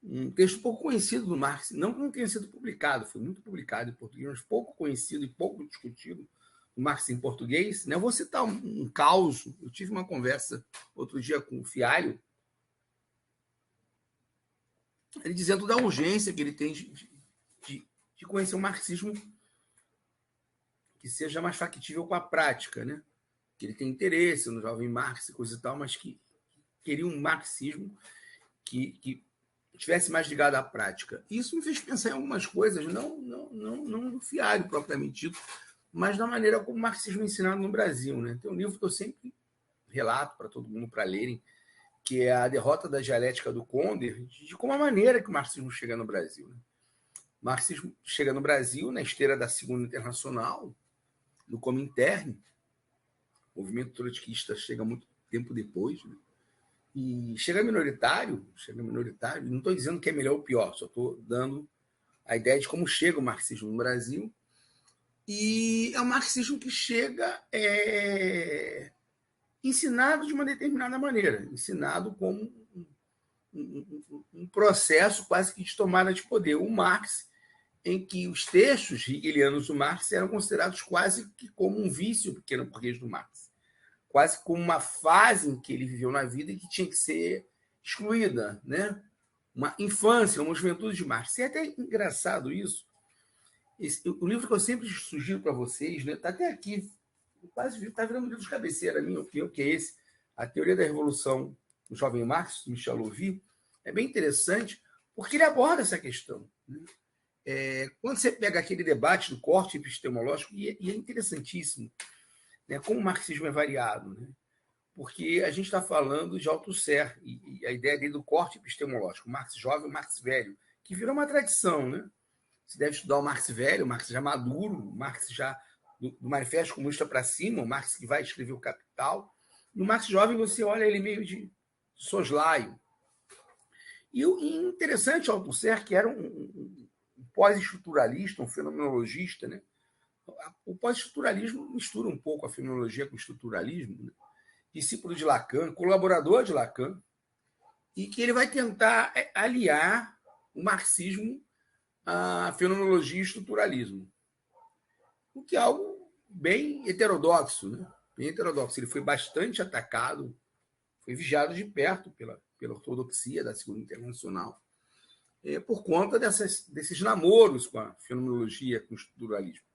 um texto pouco conhecido do Marx, não que não tenha sido publicado, foi muito publicado em português, mas pouco conhecido e pouco discutido, o Marx em português. Eu vou citar um caos. Eu tive uma conversa outro dia com o Fialho, ele dizendo da urgência que ele tem de conhecer o marxismo que seja mais factível com a prática, né? Que ele tem interesse no jovem Marx e coisa e tal, mas que queria um marxismo que estivesse mais ligado à prática. Isso me fez pensar em algumas coisas, não no Fialho propriamente dito, mas na maneira como o marxismo é ensinado no Brasil. Né? Tem um livro que eu sempre relato para todo mundo para lerem, que é A Derrota da Dialética do Conder, de como a maneira que o marxismo chega no Brasil. Né? O marxismo chega no Brasil na esteira da Segunda Internacional, do Comintern. O movimento trotskista chega muito tempo depois, né? E chega minoritário, não estou dizendo que é melhor ou pior, só estou dando a ideia de como chega o marxismo no Brasil. E é um marxismo que chega ensinado de uma determinada maneira, ensinado como um processo quase que de tomada de poder. O Marx, em que os textos hegelianos do Marx eram considerados quase que como um vício pequeno burguês do Marx, quase como uma fase em que ele viveu na vida e que tinha que ser excluída, né? Uma infância, uma juventude de Marx. E é até engraçado isso. O livro que eu sempre sugiro para vocês, né? Está até aqui, quase está virando um livro de cabeceira, minha opinião, que é esse, A Teoria da Revolução do Jovem Marx, do Michel Louvi. É bem interessante, porque ele aborda essa questão. Né? Quando você pega aquele debate do corte epistemológico, e é interessantíssimo, né, como o marxismo é variado, né? Porque a gente está falando de Althusser e a ideia dele do corte epistemológico, o Marx jovem, o Marx velho, que virou uma tradição. Né? Você deve estudar o Marx velho, o Marx já maduro, o Marx já do Manifesto Comunista para cima, o Marx que vai escrever o Capital. E o Marx jovem, você olha ele meio de soslaio. E o interessante, o Althusser, que era um pós-estruturalista, um fenomenologista, né? O pós-estruturalismo mistura um pouco a fenomenologia com o estruturalismo, né? Discípulo de Lacan, colaborador de Lacan, e que ele vai tentar aliar o marxismo à fenomenologia e estruturalismo, o que é algo bem heterodoxo. Né? Bem heterodoxo. Ele foi bastante atacado, foi vigiado de perto pela ortodoxia da Segunda Internacional, por conta desses namoros com a fenomenologia, com o estruturalismo.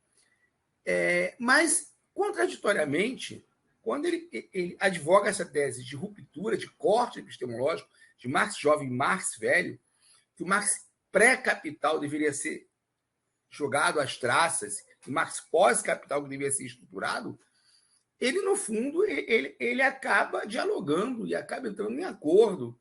Mas, contraditoriamente, quando ele advoga essa tese de ruptura, de corte epistemológico, de Marx jovem e Marx velho, que o Marx pré-capital deveria ser jogado às traças, o Marx pós-capital que deveria ser estruturado, ele, no fundo, ele acaba dialogando e acaba entrando em acordo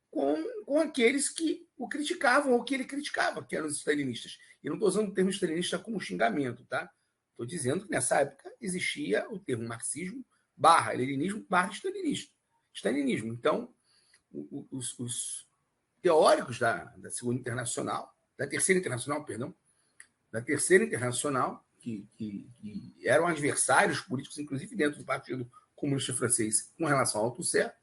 com aqueles que o criticavam ou que ele criticava, que eram os stalinistas. E não estou usando o termo stalinista como xingamento, tá? Estou dizendo que nessa época existia o termo marxismo / leninismo / stalinismo. Então, os teóricos da Segunda Internacional, da Terceira Internacional, perdão, da Terceira Internacional, que eram adversários políticos, inclusive dentro do Partido Comunista Francês, com relação ao Althusser,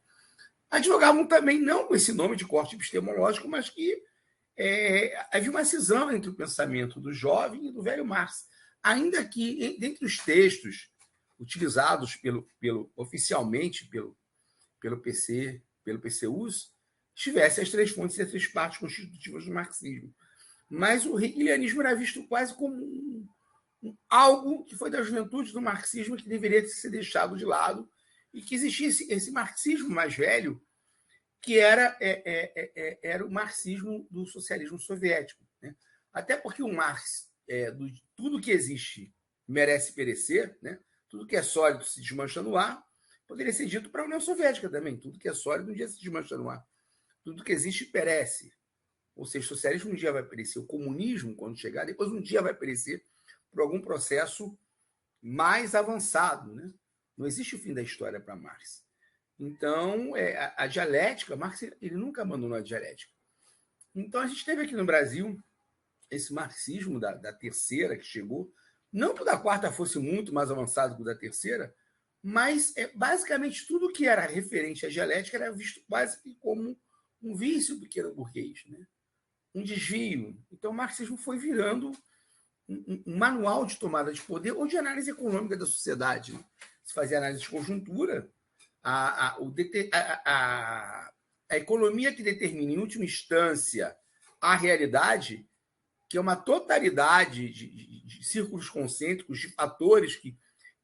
advogavam também não com esse nome de corte epistemológico, mas que havia uma cisão entre o pensamento do jovem e do velho Marx. Ainda que, dentre os textos utilizados oficialmente pelo PC, pelo PCUS, tivesse as três fontes e as três partes constitutivas do marxismo. Mas o hegelianismo era visto quase como algo que foi da juventude do marxismo que deveria ser deixado de lado e que existia esse marxismo mais velho, que era o marxismo do socialismo soviético. Né? Até porque o Marx, tudo que existe merece perecer, né? Tudo que é sólido se desmancha no ar, poderia ser dito para a União Soviética também. Tudo que é sólido um dia se desmancha no ar. Tudo que existe perece. Ou seja, o socialismo um dia vai perecer. O comunismo, quando chegar, depois um dia vai perecer por algum processo mais avançado. Né? Não existe o fim da história para Marx. Então, a dialética, Marx ele nunca abandonou a dialética. Então, a gente teve aqui no Brasil esse marxismo da terceira que chegou, não que o da quarta fosse muito mais avançado que o da terceira, mas basicamente tudo que era referente à dialética era visto quase como um vício pequeno burguês. Né? um desvio. Então, o marxismo foi virando um manual de tomada de poder ou de análise econômica da sociedade. Né? Se fazia análise de conjuntura, a economia que determina, em última instância, a realidade, que é uma totalidade de círculos concêntricos, de fatores que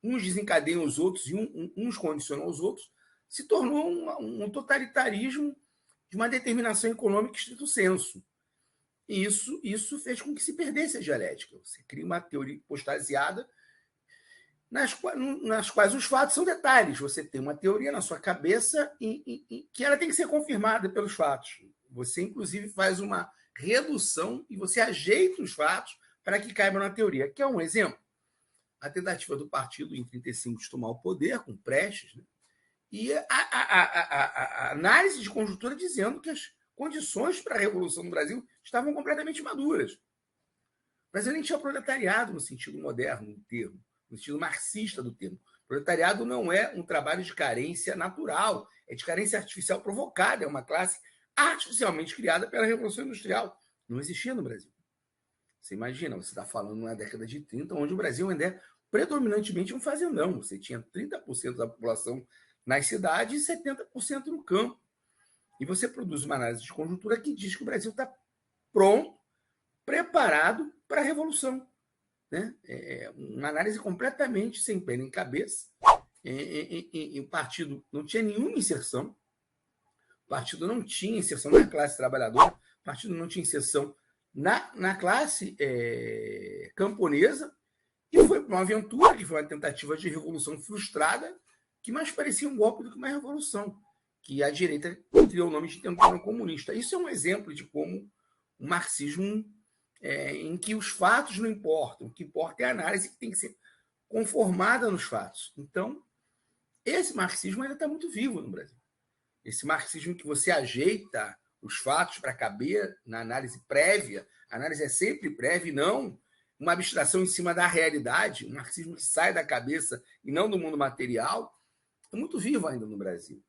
uns desencadeiam os outros e uns condicionam os outros, se tornou um totalitarismo de uma determinação econômica estrito sensu. E isso fez com que se perdesse a dialética. Você cria uma teoria postasiada nas quais os fatos são detalhes. Você tem uma teoria na sua cabeça que ela tem que ser confirmada pelos fatos. Você, inclusive, faz uma redução e você ajeita os fatos para que caibam na teoria. Quer um exemplo? A tentativa do partido em 35 de tomar o poder, com Prestes, né? E a análise de conjuntura dizendo que as condições para a revolução no Brasil estavam completamente maduras. O Brasil nem tinha proletariado no sentido moderno do termo, no sentido marxista do termo. O proletariado não é um trabalho de carência natural, é de carência artificial provocada, é uma classe artificialmente criada pela Revolução Industrial. Não existia no Brasil. Você imagina, você está falando na década de 30, onde o Brasil ainda é predominantemente um fazendão. Você tinha 30% da população nas cidades e 70% no campo. E você produz uma análise de conjuntura que diz que o Brasil está pronto, preparado para a revolução. Né? É uma análise completamente sem pé nem cabeça. O partido não tinha nenhuma inserção. O partido não tinha inserção na classe trabalhadora. O partido não tinha inserção na classe camponesa. E foi uma aventura, que foi uma tentativa de revolução frustrada, que mais parecia um golpe do que uma revolução, que a direita criou o nome de tentador comunista. Isso é um exemplo de como o marxismo, em que os fatos não importam, o que importa é a análise que tem que ser conformada nos fatos. Então, esse marxismo ainda está muito vivo no Brasil. Esse marxismo que você ajeita os fatos para caber na análise prévia, a análise é sempre prévia e não uma abstração em cima da realidade, um marxismo que sai da cabeça e não do mundo material, é muito vivo ainda no Brasil.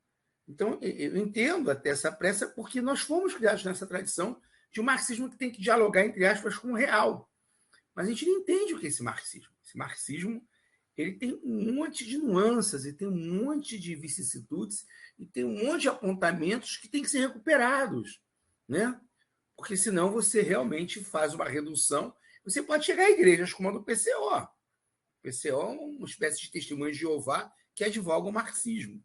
Então, eu entendo até essa pressa, porque nós fomos criados nessa tradição de um marxismo que tem que dialogar, entre aspas, com o real. Mas a gente não entende o que é esse marxismo. Esse marxismo ele tem um monte de nuances, ele tem um monte de vicissitudes, e tem um monte de apontamentos que têm que ser recuperados. Né? Porque senão você realmente faz uma redução. Você pode chegar a igrejas como a do PCO. O PCO é uma espécie de testemunho de Jeová que advoga o marxismo.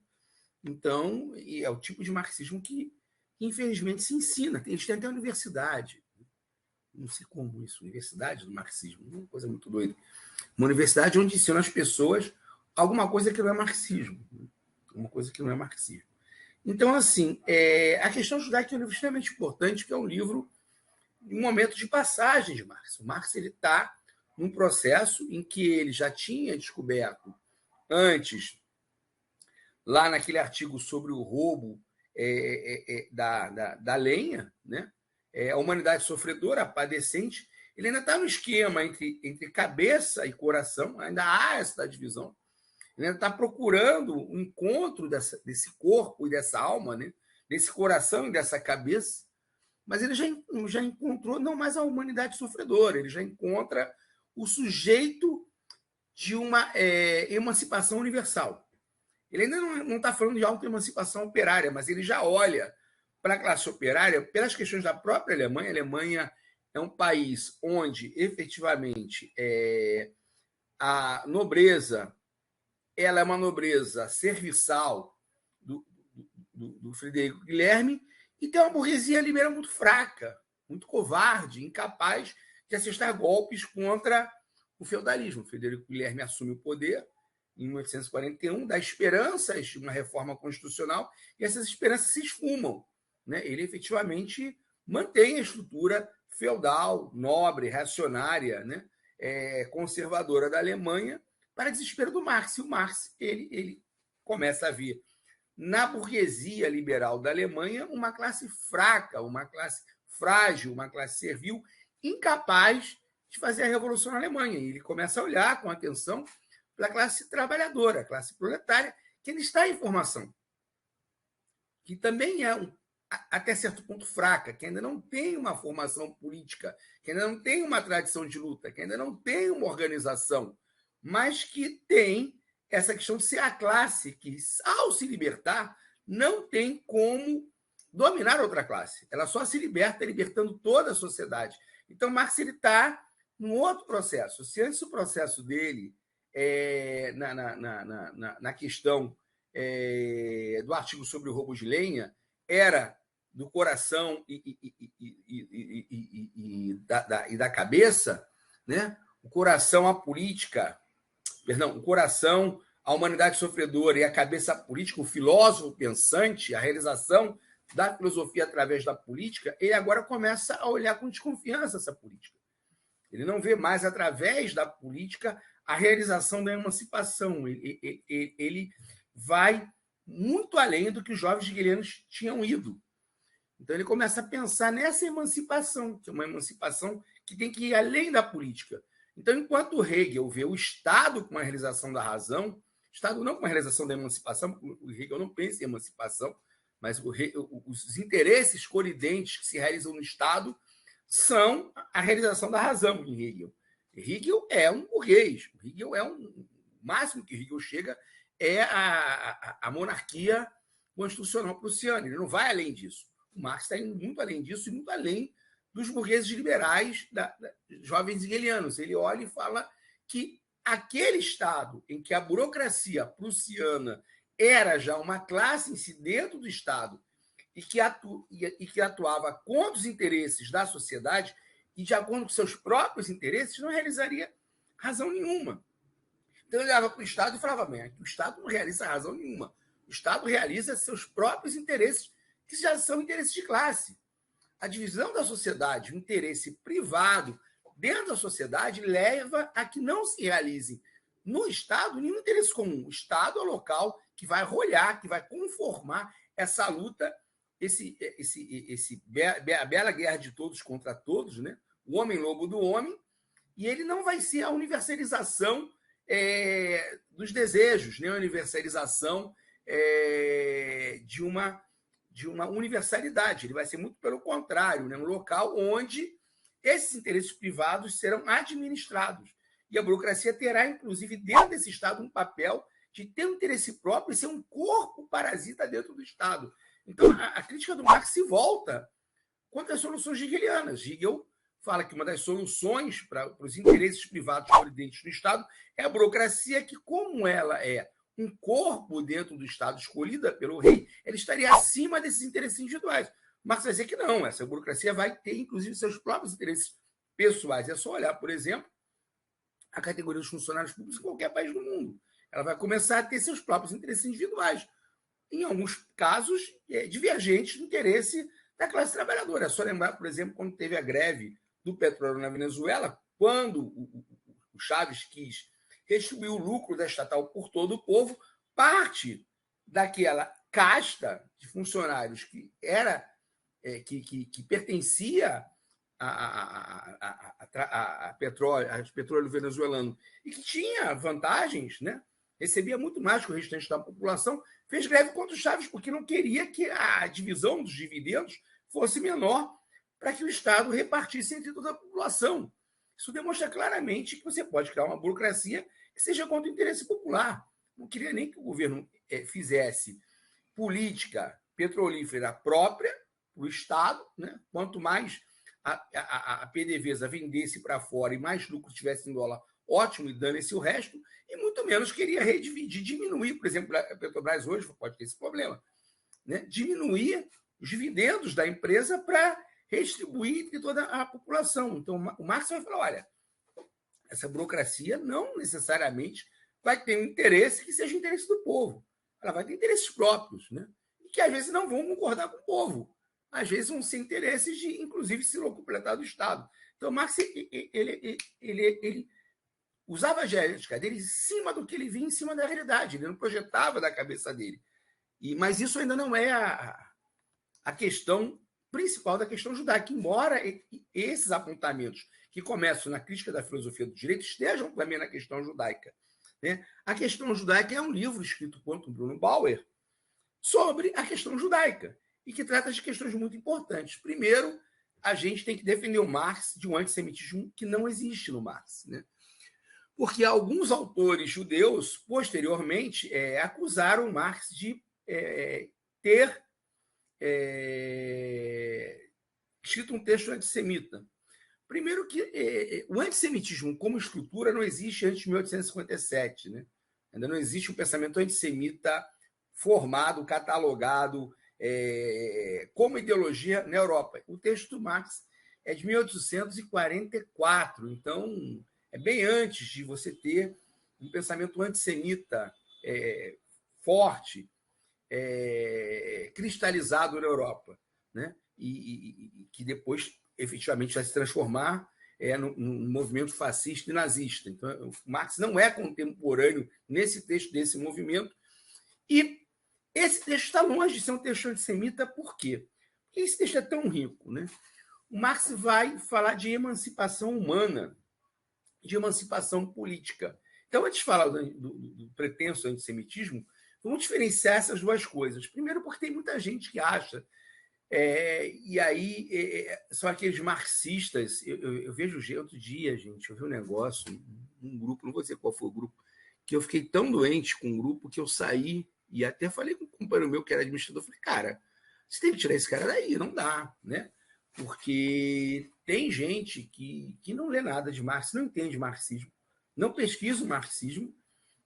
Então, é o tipo de marxismo que infelizmente, se ensina. Eles têm até a universidade. Não sei como isso, universidade do marxismo. Uma coisa muito doida. Uma universidade onde ensinam as pessoas alguma coisa que não é marxismo. Uma coisa que não é marxismo. Então, assim, a questão judaica é um livro extremamente importante, que é um livro um momento de passagem de Marx. O Marx está num processo em que ele já tinha descoberto antes, lá naquele artigo sobre o roubo da lenha, né? A humanidade sofredora, padecente, ele ainda está no esquema entre cabeça e coração, ainda há essa divisão. Ele ainda está procurando o encontro desse corpo e dessa alma, né? Desse coração e dessa cabeça, mas ele já encontrou não mais a humanidade sofredora, ele já encontra o sujeito de uma emancipação universal. Ele ainda não está falando de autoemancipação operária, mas ele já olha para a classe operária pelas questões da própria Alemanha. A Alemanha é um país onde, efetivamente, a nobreza ela é uma nobreza serviçal do Frederico Guilherme, e tem uma burguesia liberal muito fraca, muito covarde, incapaz de assestar golpes contra o feudalismo. O Frederico Guilherme assume o poder em 1841, dá esperanças de uma reforma constitucional, e essas esperanças se esfumam. Né? Ele efetivamente mantém a estrutura feudal, nobre, reacionária, né? Conservadora da Alemanha, para desespero do Marx. E o Marx ele começa a ver na burguesia liberal da Alemanha uma classe fraca, uma classe frágil, uma classe servil, incapaz de fazer a revolução na Alemanha. E ele começa a olhar com atenção para a classe trabalhadora, a classe proletária, que ainda está em formação, que também é até certo ponto fraca, que ainda não tem uma formação política, que ainda não tem uma tradição de luta, que ainda não tem uma organização, mas que tem essa questão de ser a classe que, ao se libertar, não tem como dominar outra classe. Ela só se liberta libertando toda a sociedade. Então, Marx está num outro processo. Se antes o processo dele, na questão do artigo sobre o roubo de lenha, era do coração e da cabeça, né? O coração a política, perdão, o coração a humanidade sofredora e a cabeça política, o filósofo pensante, a realização da filosofia através da política, ele agora começa a olhar com desconfiança essa política. Ele não vê mais através da política a realização da emancipação. Ele vai muito além do que os jovens hegelianos tinham ido. Então ele começa a pensar nessa emancipação, que é uma emancipação que tem que ir além da política. Então, enquanto Hegel vê o Estado como a realização da razão, o Estado não como a realização da emancipação, o Hegel não pensa em emancipação, mas os interesses colidentes que se realizam no Estado são a realização da razão em Hegel. Hegel é um burguês, Hegel é o máximo que Hegel chega é a monarquia constitucional prussiana, ele não vai além disso. O Marx está indo muito além disso e muito além dos burgueses liberais, jovens hegelianos. Ele olha e fala que aquele Estado em que a burocracia prussiana era já uma classe em si dentro do Estado e que atuava contra os interesses da sociedade e de acordo com seus próprios interesses, não realizaria razão nenhuma. Então ele olhava para o Estado e falava, bem, o Estado não realiza razão nenhuma. O Estado realiza seus próprios interesses, que já são interesses de classe. A divisão da sociedade, o interesse privado dentro da sociedade leva a que não se realize no Estado nenhum interesse comum. O Estado é o local que vai rolhar, que vai conformar essa luta, a bela guerra de todos contra todos, né? O homem-lobo do homem, e ele não vai ser a universalização dos desejos, nem a universalização de uma universalidade. Ele vai ser muito pelo contrário, né? Um local onde esses interesses privados serão administrados. E a burocracia terá, inclusive, dentro desse Estado, um papel de ter um interesse próprio e ser um corpo parasita dentro do Estado. Então, a crítica do Marx se volta contra as soluções hegelianas. Hegel fala que uma das soluções para os interesses privados colidentes no Estado é a burocracia, que, como ela é um corpo dentro do Estado escolhida pelo rei, ela estaria acima desses interesses individuais. Marx vai dizer que não, essa burocracia vai ter, inclusive, seus próprios interesses pessoais. É só olhar, por exemplo, a categoria dos funcionários públicos em qualquer país do mundo. Ela vai começar a ter seus próprios interesses individuais. Em alguns casos, divergentes do interesse da classe trabalhadora. É só lembrar, por exemplo, quando teve a greve do petróleo na Venezuela, quando o Chávez quis restituir o lucro da estatal por todo o povo, parte daquela casta de funcionários que pertencia a petróleo venezuelano e que tinha vantagens, né? Recebia muito mais que o restante da população, fez greve contra o Chávez porque não queria que a divisão dos dividendos fosse menor para que o Estado repartisse entre toda a população. Isso demonstra claramente que você pode criar uma burocracia que seja contra o interesse popular. Não queria nem que o governo fizesse política petrolífera própria para o Estado, né? Quanto mais a PDVSA vendesse para fora e mais lucro tivesse em dólar, ótimo, e dane-se o resto, e muito menos queria redividir, diminuir, por exemplo, a Petrobras hoje pode ter esse problema, né? Diminuir os dividendos da empresa para redistribuir entre toda a população. Então, o Marx vai falar, olha, essa burocracia não necessariamente vai ter um interesse que seja interesse do povo. Ela vai ter interesses próprios, né? E que às vezes não vão concordar com o povo. Às vezes vão ser interesses de, inclusive, se locupletar do Estado. Então, Marx ele usava a dialética dele em cima do que ele via em cima da realidade. Ele não projetava da cabeça dele. Mas isso ainda não é a questão principal da questão judaica, embora esses apontamentos que começam na crítica da filosofia do direito estejam também na questão judaica, né? A questão judaica é um livro escrito por Bruno Bauer sobre a questão judaica. e que trata de questões muito importantes. Primeiro, a gente tem que defender o Marx de um antissemitismo que não existe no Marx, né? Porque alguns autores judeus, posteriormente, acusaram Marx de ter escrito um texto antissemita. Primeiro que o antissemitismo como estrutura não existe antes de 1857, né? Ainda não existe um pensamento antissemita formado, catalogado como ideologia na Europa. O texto do Marx é de 1844, então é bem antes de você ter um pensamento antissemita forte, cristalizado na Europa, né? E que depois efetivamente vai se transformar num movimento fascista e nazista. Então, o Marx não é contemporâneo nesse texto desse movimento. E esse texto está longe de ser um texto antissemita, por quê? Porque esse texto é tão rico, né? O Marx vai falar de emancipação humana, de emancipação política. Então, antes de falar do pretenso antissemitismo, vamos diferenciar essas duas coisas. Primeiro, porque tem muita gente que acha, e aí são aqueles marxistas. Eu vejo outro dia, gente, eu vi um negócio, um grupo, não vou dizer qual foi o grupo, que eu fiquei tão doente com o grupo que eu saí e até falei com um companheiro meu que era administrador, falei, cara, você tem que tirar esse cara daí, não dá, né? Porque tem gente que não lê nada de Marx, não entende marxismo, não pesquisa o marxismo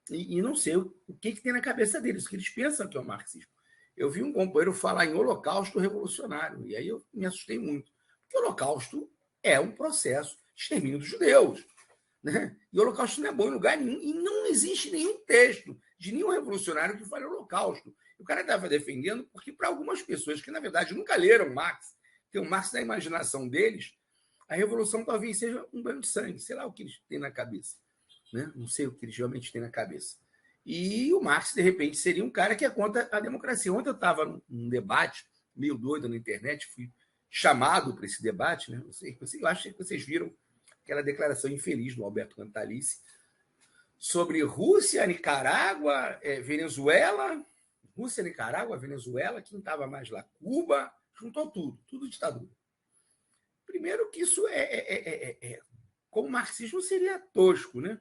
e não sei o que tem na cabeça deles, o que eles pensam que é o marxismo. Eu vi um companheiro falar em holocausto revolucionário, e aí eu me assustei muito, porque o holocausto é um processo de extermínio dos judeus, né? E o holocausto não é bom em lugar nenhum, e não existe nenhum texto de nenhum revolucionário que fale holocausto. O cara estava defendendo porque, para algumas pessoas que, na verdade, nunca leram Marx, tem o Marx na imaginação deles, a revolução talvez seja um banho de sangue, sei lá o que eles têm na cabeça, né? Não sei o que eles realmente têm na cabeça. E o Marx, de repente, seria um cara que é contra a democracia. Ontem eu estava num debate meio doido na internet, fui chamado para esse debate, né? Eu acho que vocês viram aquela declaração infeliz do Alberto Cantalice sobre Rússia, Nicarágua, Venezuela, quem estava mais lá? Cuba, juntou tudo ditadura. Primeiro que isso como marxismo seria tosco, né?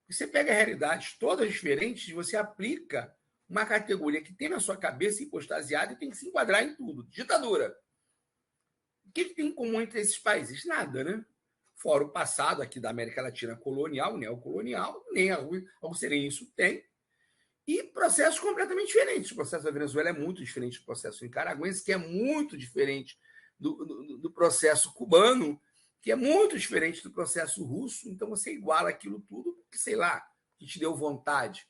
Você pega realidades todas diferentes e você aplica uma categoria que tem na sua cabeça hipostasiada e tem que se enquadrar em tudo. Ditadura. O que tem em comum entre esses países? Nada, né? Fora o passado aqui da América Latina colonial, neocolonial, nem a Rússia nem isso tem. E processos completamente diferentes. O processo da Venezuela é muito diferente do processo nicaragüense, que é muito diferente do processo cubano, que é muito diferente do processo russo. Então, você iguala aquilo tudo, porque, sei lá, que te deu vontade.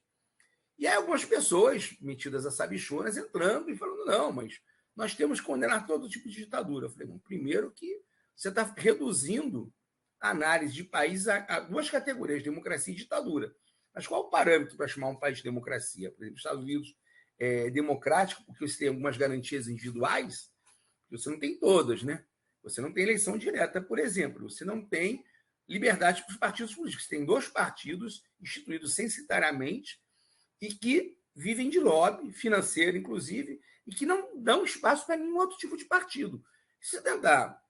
E aí algumas pessoas, metidas a sabichonas, entrando e falando, não, mas nós temos que condenar todo tipo de ditadura. Eu falei, bom, primeiro que você está reduzindo a análise de país a duas categorias, democracia e ditadura. Mas qual o parâmetro para chamar um país de democracia? Por exemplo, os Estados Unidos é democrático porque você tem algumas garantias individuais, você não tem todas, né? Você não tem eleição direta, por exemplo. Você não tem liberdade para os partidos políticos. Você tem 2 partidos instituídos censitariamente e que vivem de lobby financeiro, inclusive, e que não dão espaço para nenhum outro tipo de partido. Se você tentar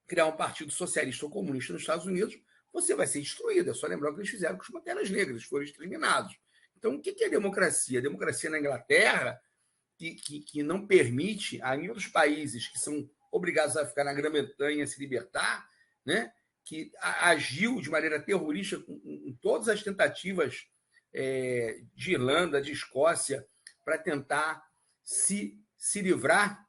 criar um partido socialista ou comunista nos Estados Unidos, você vai ser destruído. É só lembrar o que eles fizeram com os Panteras Negras, foram exterminados. Então, o que é democracia? A democracia na Inglaterra, que não permite a outros países que são obrigados a ficar na Grã-Bretanha se libertar, né? Que agiu de maneira terrorista em todas as tentativas de Irlanda, de Escócia, para tentar se livrar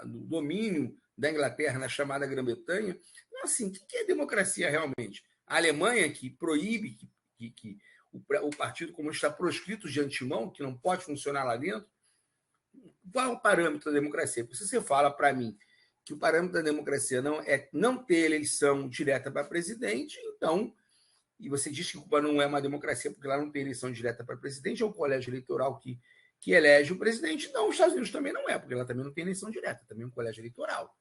do domínio da Inglaterra na chamada Grã-Bretanha. Então, assim, o que é democracia realmente? A Alemanha, que proíbe que o Partido Comunista está proscrito de antemão, que não pode funcionar lá dentro. Qual é o parâmetro da democracia? Porque se você fala para mim que o parâmetro da democracia não ter eleição direta para presidente, então, e você diz que Cuba não é uma democracia porque lá não tem eleição direta para presidente, é o colégio eleitoral que elege o presidente, então os Estados Unidos também não é, porque lá também não tem eleição direta, também é um colégio eleitoral.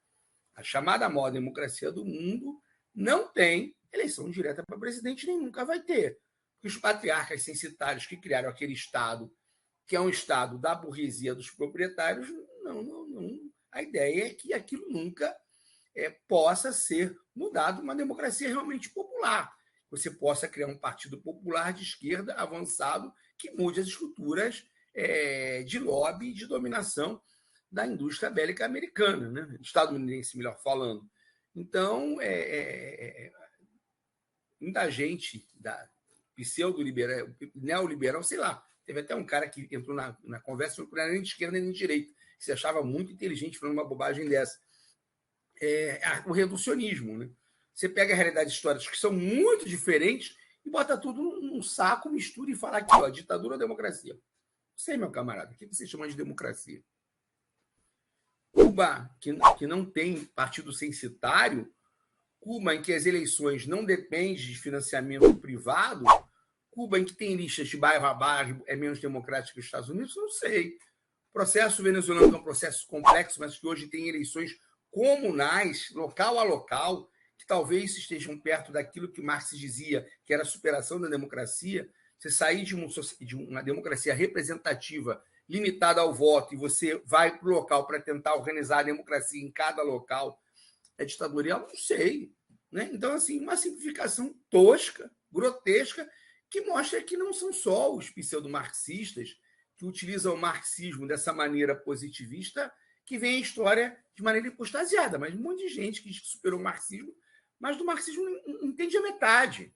A chamada maior democracia do mundo não tem eleição direta para presidente, nem nunca vai ter. Os patriarcas censitários que criaram aquele Estado, que é um Estado da burguesia dos proprietários, não. A ideia é que aquilo nunca possa ser mudado uma democracia realmente popular. Você possa criar um partido popular de esquerda avançado que mude as estruturas de lobby e de dominação da indústria bélica americana, né? Estadunidense, melhor falando. Então, muita gente da pseudo-liberal, neoliberal, sei lá, teve até um cara que entrou na conversa, não era nem de esquerda nem de direita, que se achava muito inteligente falando uma bobagem dessa. O reducionismo, né? Você pega a realidade históricas que são muito diferentes e bota tudo num saco, mistura e fala aqui, ó, ditadura ou democracia. Não sei, meu camarada, o que você chama de democracia? Cuba, que não tem partido censitário, Cuba, em que as eleições não dependem de financiamento privado, Cuba, em que tem listas de bairro a bairro, é menos democrático que os Estados Unidos, não sei. O processo venezuelano é um processo complexo, mas que hoje tem eleições comunais, local a local, que talvez estejam perto daquilo que Marx dizia, que era a superação da democracia. Você sair de uma democracia representativa limitada ao voto e você vai para o local para tentar organizar a democracia em cada local, é ditatorial? Não sei. Né? Então, assim, uma simplificação tosca, grotesca, que mostra que não são só os pseudo-marxistas que utilizam o marxismo dessa maneira positivista que vem a história de maneira hipostasiada, mas um monte de gente que superou o marxismo, mas do marxismo não entende a metade.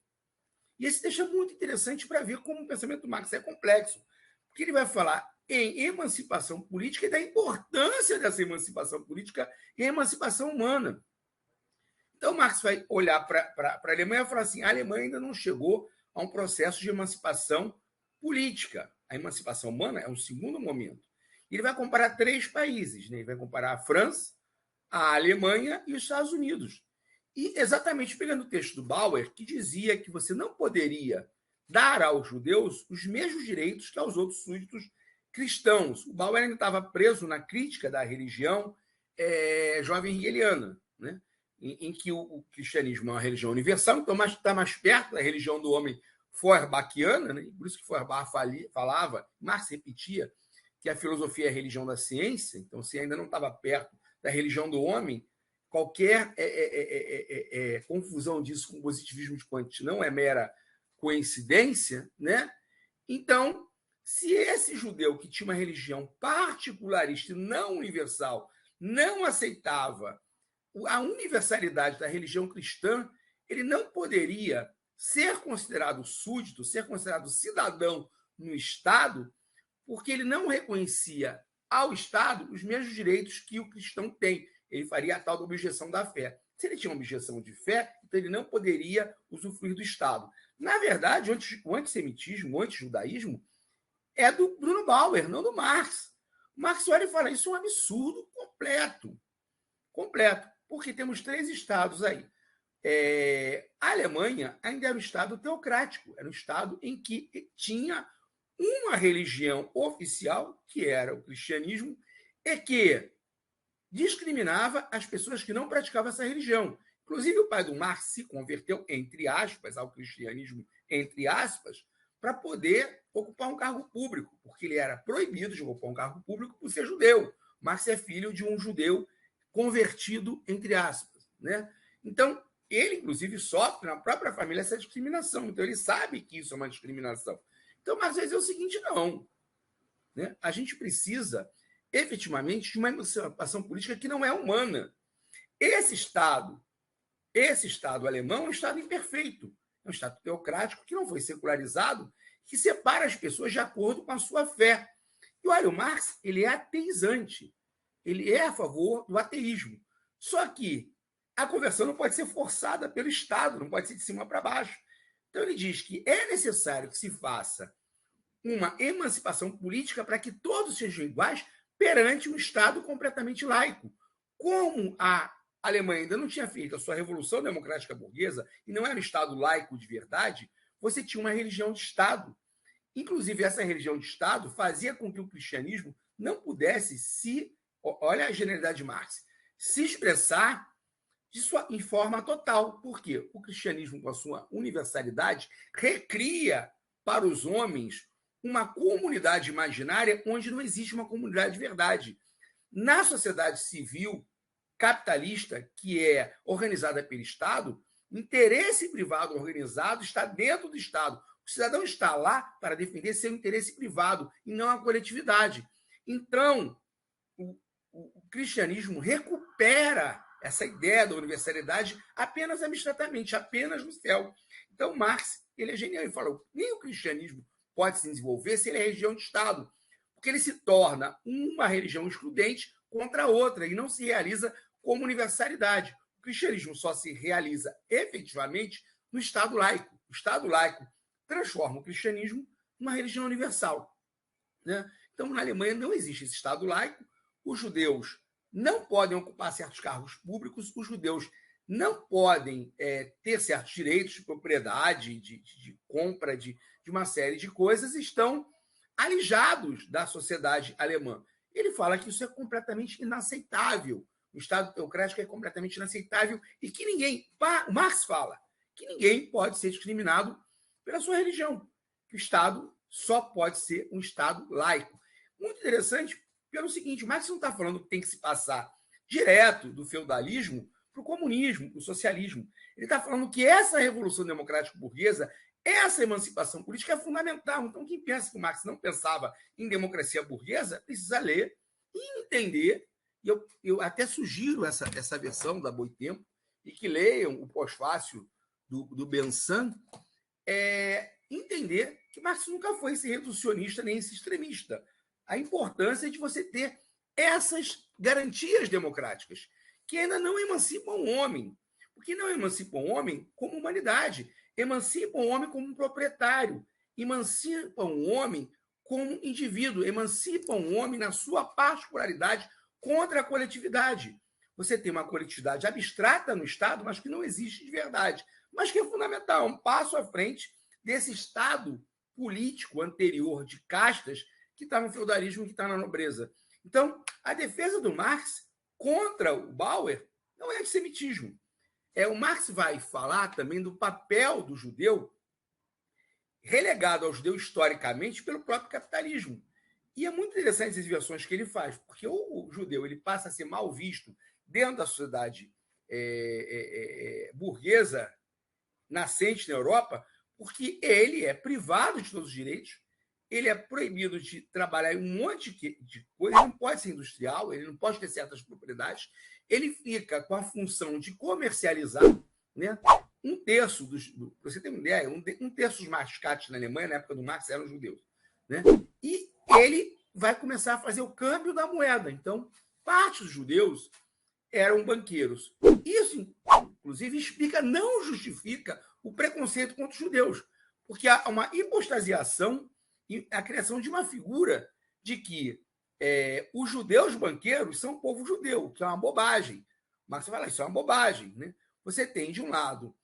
E isso deixa muito interessante para ver como o pensamento do Marx é complexo, porque ele vai falar em emancipação política e da importância dessa emancipação política e a emancipação humana. Então, Marx vai olhar para a Alemanha e falar assim, a Alemanha ainda não chegou a um processo de emancipação política. A emancipação humana é um segundo momento. Ele vai comparar 3 países, né? Ele vai comparar a França, a Alemanha e os Estados Unidos. E exatamente pegando o texto do Bauer, que dizia que você não poderia dar aos judeus os mesmos direitos que aos outros súditos cristãos. O Bauer ainda estava preso na crítica da religião jovem hegeliana, né? Em que o cristianismo é uma religião universal, então está mais perto da religião do homem feuerbachiana, né? Por isso que Feuerbach falava, Marx repetia, que a filosofia é a religião da ciência, então se ainda não estava perto da religião do homem, qualquer confusão disso com o positivismo de Kant não é mera coincidência, né? Então, se esse judeu que tinha uma religião particularista e não universal não aceitava a universalidade da religião cristã, ele não poderia ser considerado súdito, ser considerado cidadão no Estado, porque ele não reconhecia ao Estado os mesmos direitos que o cristão tem. Ele faria a tal da objeção da fé. Se ele tinha uma objeção de fé, então ele não poderia usufruir do Estado. Na verdade, o antissemitismo, o antijudaísmo, é do Bruno Bauer, não do Marx. O Marx olha e fala, isso é um absurdo completo. Completo. Porque temos 3 estados aí. A Alemanha ainda era um Estado teocrático, era um Estado em que tinha uma religião oficial, que era o cristianismo, e que discriminava as pessoas que não praticavam essa religião. Inclusive, o pai do Marx se converteu, entre aspas, ao cristianismo, entre aspas, para poder ocupar um cargo público, porque ele era proibido de ocupar um cargo público por ser judeu. Marx é filho de um judeu convertido, entre aspas. Né? Então, ele, inclusive, sofre na própria família essa discriminação. Então, ele sabe que isso é uma discriminação. Então, Marx vai dizer o seguinte, não. Né? A gente precisa, efetivamente, de uma emancipação política que não é humana. Esse Estado alemão é um Estado imperfeito. É um Estado teocrático que não foi secularizado, que separa as pessoas de acordo com a sua fé. E olha, o Marx ele é ateizante. Ele é a favor do ateísmo. Só que a conversão não pode ser forçada pelo Estado, não pode ser de cima para baixo. Então, ele diz que é necessário que se faça uma emancipação política para que todos sejam iguais perante um Estado completamente laico. Como a Alemanha ainda não tinha feito a sua Revolução Democrática Burguesa e não era um Estado laico de verdade, você tinha uma religião de Estado. Inclusive, essa religião de Estado fazia com que o cristianismo não pudesse olha a genialidade de Marx, se expressar em forma total. Por quê? O cristianismo, com a sua universalidade, recria para os homens uma comunidade imaginária onde não existe uma comunidade de verdade. na sociedade civil capitalista, que é organizada pelo Estado, o interesse privado organizado está dentro do Estado. O cidadão está lá para defender seu interesse privado e não a coletividade. Então, o cristianismo recupera essa ideia da universalidade apenas abstratamente, apenas no céu. Então, Marx, ele é genial, ele fala, nem o cristianismo pode se desenvolver se ele é religião de Estado, porque ele se torna uma religião excludente contra a outra e não se realiza como universalidade. O cristianismo só se realiza efetivamente no Estado laico. O Estado laico transforma o cristianismo numa religião universal, né? Então, na Alemanha não existe esse Estado laico, os judeus não podem ocupar certos cargos públicos, os judeus não podem ter certos direitos de propriedade, de compra de uma série de coisas, estão alijados da sociedade alemã. Ele fala que isso é completamente inaceitável. O Estado teocrático é completamente inaceitável e que ninguém, Marx fala, que ninguém pode ser discriminado pela sua religião, que o Estado só pode ser um Estado laico. Muito interessante pelo seguinte, Marx não está falando que tem que se passar direto do feudalismo para o comunismo, para o socialismo. Ele está falando que essa revolução democrática burguesa, essa emancipação política é fundamental. Então, quem pensa que o Marx não pensava em democracia burguesa, precisa ler e entender. E eu até sugiro essa versão da Boitempo, e que leiam o pós-fácil do Bensan, entender que Marx nunca foi esse reducionista nem esse extremista. A importância de você ter essas garantias democráticas, que ainda não emancipam o homem. Porque não emancipam o homem como humanidade, emancipam o homem como um proprietário, emancipam o homem como indivíduo, emancipam o homem na sua particularidade contra a coletividade. Você tem uma coletividade abstrata no Estado, mas que não existe de verdade, mas que é fundamental, um passo à frente desse Estado político anterior de castas que está no feudalismo, que está na nobreza. Então, a defesa do Marx contra o Bauer não é antissemitismo. O Marx vai falar também do papel do judeu relegado ao judeu historicamente pelo próprio capitalismo. E é muito interessante as versões que ele faz, porque o judeu ele passa a ser mal visto dentro da sociedade burguesa nascente na Europa, porque ele é privado de todos os direitos, ele é proibido de trabalhar em um monte de coisa, ele não pode ser industrial, ele não pode ter certas propriedades, ele fica com a função de comercializar, né? Um terço para você ter uma ideia, um terço dos mascates na Alemanha, na época do Marx, eram judeus, né? E ele vai começar a fazer o câmbio da moeda. Então, parte dos judeus eram banqueiros. Isso, inclusive, não justifica o preconceito contra os judeus, porque há uma hipostasiação e a criação de uma figura de que os judeus banqueiros são o povo judeu, que é uma bobagem. Marx vai falar, isso é uma bobagem, né? Você tem, de um lado,